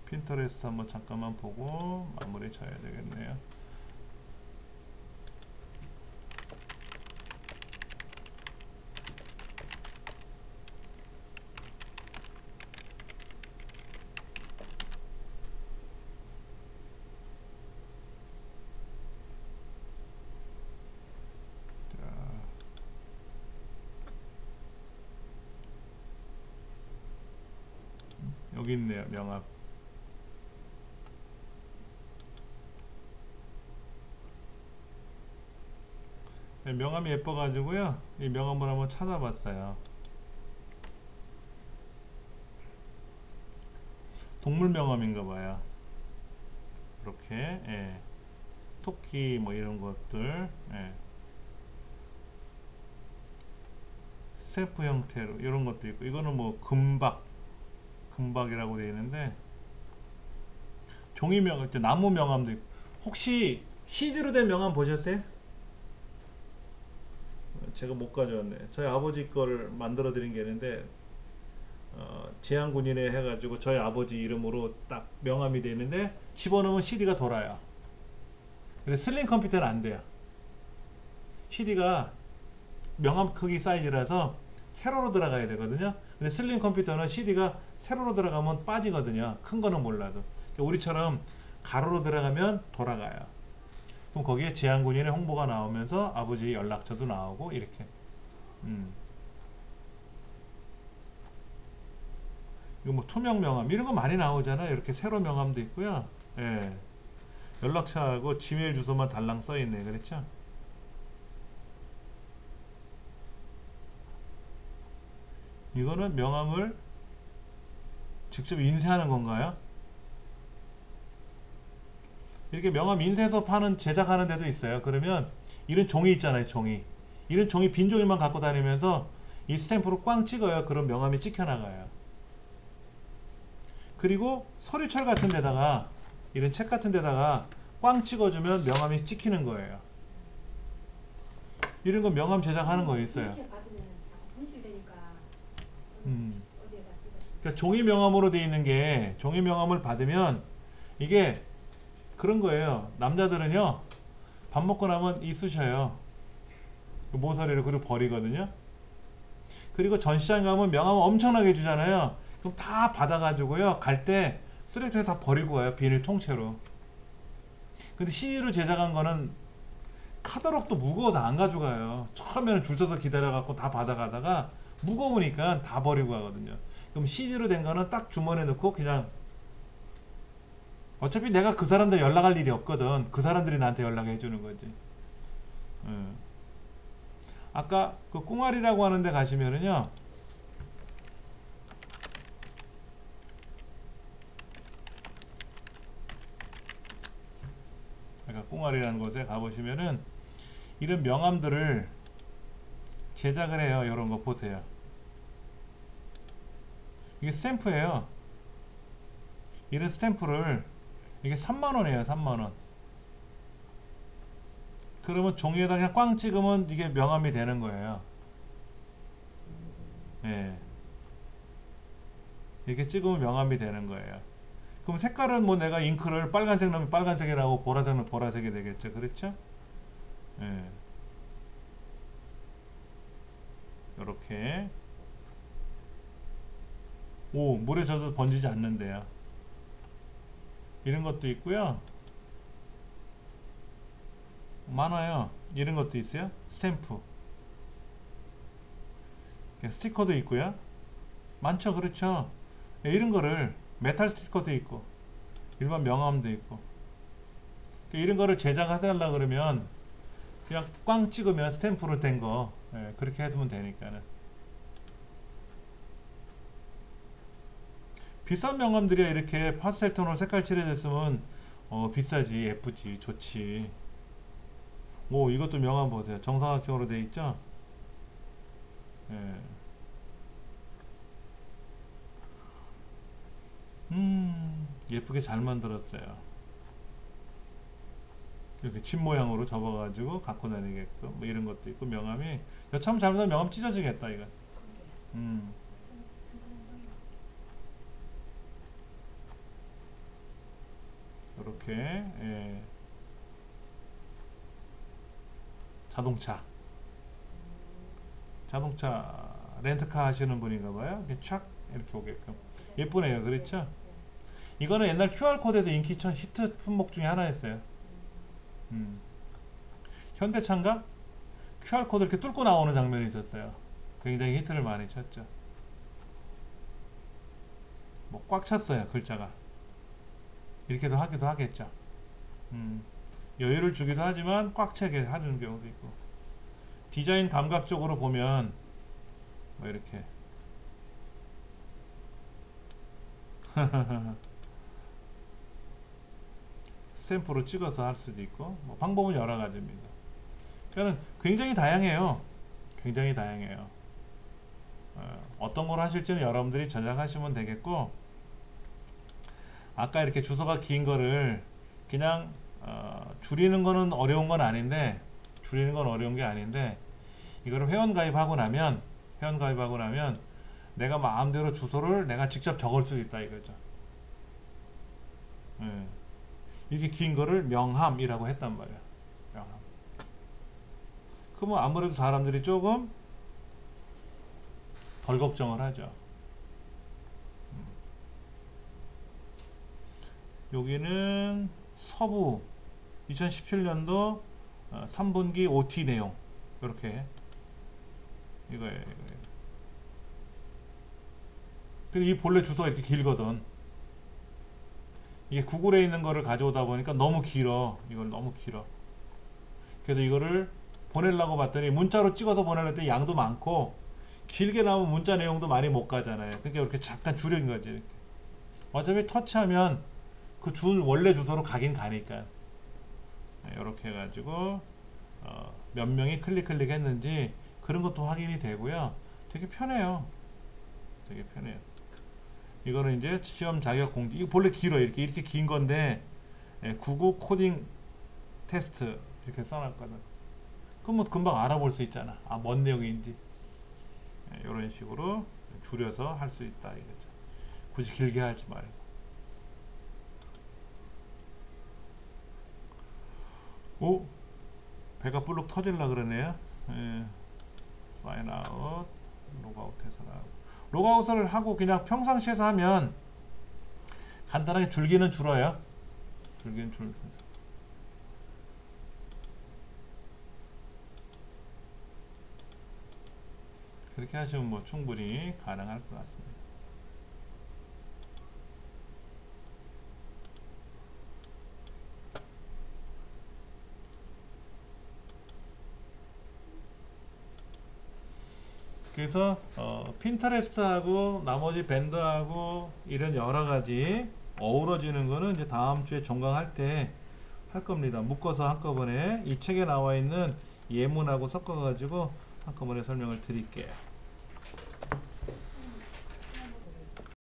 핀터레스트 한번 잠깐만 보고 마무리 쳐야 되겠네요. 여기 있네요. 명함. 명함이 예뻐가지고요. 이 명함을 한번 찾아봤어요. 동물 명함인가봐요. 이렇게 예. 토끼 뭐 이런 것들 예. 스탬프 형태로 이런 것도 있고 이거는 뭐 금박이라고 되어 있는데 종이 명함, 나무 명함도 있고 혹시 CD로 된 명함 보셨어요? 제가 못 가져왔네. 저희 아버지 거를 만들어 드린 게 있는데 제한군인회 해가지고 저희 아버지 이름으로 딱 명함이 되어 있는데 집어넣으면 CD가 돌아요. 근데 슬림 컴퓨터는 안 돼요. CD가 명암 크기 사이즈라서 세로로 들어가야 되거든요. 근데 슬림 컴퓨터는 CD가 세로로 들어가면 빠지거든요. 큰 거는 몰라도. 우리처럼 가로로 들어가면 돌아가요. 그럼 거기에 제한군인의 홍보가 나오면서 아버지 연락처도 나오고 이렇게. 이거 뭐 투명 명함 이런 거 많이 나오잖아요. 이렇게 세로 명함도 있고요. 예. 연락처하고 지메일 주소만 달랑 써 있네. 그렇죠? 이거는 명함을 직접 인쇄하는 건가요? 이렇게 명함 인쇄해서 파는 제작하는 데도 있어요. 그러면 이런 종이 있잖아요. 종이. 이런 종이 빈 종이만 갖고 다니면서 이 스탬프로 꽝 찍어요. 그럼 명함이 찍혀 나가요. 그리고 서류철 같은 데다가 이런 책 같은 데다가 꽝 찍어주면 명함이 찍히는 거예요. 이런 거 명함 제작하는 거 있어요. 이렇게 받으면 자꾸 분실되니까 음. 어디에다 찍어? 그러니까 종이 명함으로 돼 있는 게 종이 명함을 받으면 이게 그런 거예요. 남자들은요 밥 먹고 나면 이 쑤셔요. 모서리를 그리고 버리거든요. 그리고 전시장 가면 명함 엄청나게 주잖아요. 그럼 다 받아가지고요 갈 때 쓰레기통에 다 버리고 가요. 비닐 통째로. 근데 CD로 제작한 거는 카talog도 무거워서 안 가져가요. 처음에는 줄 서서 기다려갖고 다 받아가다가 무거우니까 다 버리고 가거든요. 그럼 CD로 된 거는 딱 주머니에 넣고 그냥 어차피 내가 그 사람들 연락할 일이 없거든. 그 사람들이 나한테 연락해 주는 거지. 아까 그 꽁알이라고 하는 데 가시면은요 아까 꽁알이라는 곳에 가보시면은 이런 명함들을 제작을 해요. 이런 거 보세요. 이게 스탬프예요. 이런 스탬프를 이게 3만원이에요. 3만원. 그러면 종이에다 그냥 꽝 찍으면 이게 명함이 되는 거예요. 예. 이렇게 찍으면 명함이 되는 거예요. 그럼 색깔은 뭐 내가 잉크를 빨간색 넣으면 빨간색이 나오고 보라색 넣으면 보라색이 되겠죠. 그렇죠? 예. 요렇게. 오, 물에 젖어도 번지지 않는데요. 이런 것도 있고요. 많아요. 이런 것도 있어요. 스탬프. 스티커도 있고요. 많죠. 그렇죠. 이런 거를 메탈 스티커도 있고 일반 명함도 있고 이런 거를 제작해달라 그러면 그냥 꽝 찍으면 스탬프로 된 거 그렇게 해두면 되니까는. 비싼 명함들이 이렇게 파스텔 톤으로 색깔 칠해졌으면 비싸지, 예쁘지, 좋지. 오, 이것도 명함 보세요. 정사각형으로 되어 있죠? 예. 예쁘게 잘 만들었어요. 이렇게 집 모양으로 접어가지고 갖고 다니게끔 뭐 이런 것도 있고 명함이 여차하면 잘못하면 명함 찢어지겠다 이거. 이렇게 예. 자동차 렌트카 하시는 분인가 봐요. 이렇게 촥 이렇게 오게끔 예쁘네요. 그렇죠? 이거는 옛날 QR코드에서 인기 천 히트 품목 중에 하나였어요. 현대차인가? QR코드 이렇게 뚫고 나오는 장면이 있었어요. 굉장히 히트를 많이 쳤죠. 뭐 꽉 찼어요. 글자가. 이렇게도 하기도 하겠죠. 여유를 주기도 하지만 꽉 차게 하는 경우도 있고. 디자인 감각적으로 보면 뭐 이렇게 스탬프로 찍어서 할 수도 있고 뭐 방법은 여러 가지입니다. 그러니까 굉장히 다양해요. 굉장히 다양해요. 어떤 걸 하실지는 여러분들이 전략하시면 되겠고, 아까 이렇게 주소가 긴 거를 그냥 줄이는 거는 어려운 건 아닌데, 줄이는 건 어려운 게 아닌데, 이거를 회원가입하고 나면 내가 마음대로 주소를 내가 직접 적을 수 있다 이거죠. 이게 긴 거를 명함이라고 했단 말이야. 명함. 그러면 아무래도 사람들이 조금 덜 걱정을 하죠. 여기는 서부 2017년도 3분기 OT 내용 이렇게 이거예요. 근데 이 본래 주소가 이렇게 길거든. 이게 구글에 있는 거를 가져오다 보니까 너무 길어. 이걸 너무 길어. 그래서 이거를 보내려고 봤더니 문자로 찍어서 보내려 했더니 양도 많고 길게 나오면 문자 내용도 많이 못 가잖아요. 그러니까 이렇게 잠깐 줄인 거지. 이렇게. 어차피 터치하면 그 원래 주소로 가긴 가니까. 이렇게 해가지고 몇 명이 클릭했는지 그런 것도 확인이 되고요. 되게 편해요. 되게 편해요. 이거는 이제 시험 자격 공지. 이거 본래 길어. 이렇게 긴 건데 구글 코딩 테스트 이렇게 써놨거든. 그럼 뭐 금방 알아볼 수 있잖아. 아, 뭔 내용인지. 이런 식으로 줄여서 할 수 있다 이거죠. 굳이 길게 하지 말고. 오, 배가 불룩 터질라 그러네요. 사인 아웃, 로그아웃 해서 나오고. 로그아웃을 하고 그냥 평상시에서 하면 간단하게 줄기는 줄어요. 줄기는 줄습니다. 그렇게 하시면 뭐 충분히 가능할 것 같습니다. 그래서 핀터레스트하고 나머지 밴드하고 이런 여러 가지 어우러지는 거는 이제 다음 주에 종강할 때 할 겁니다. 묶어서 한꺼번에 이 책에 나와 있는 예문하고 섞어 가지고 한꺼번에 설명을 드릴게요.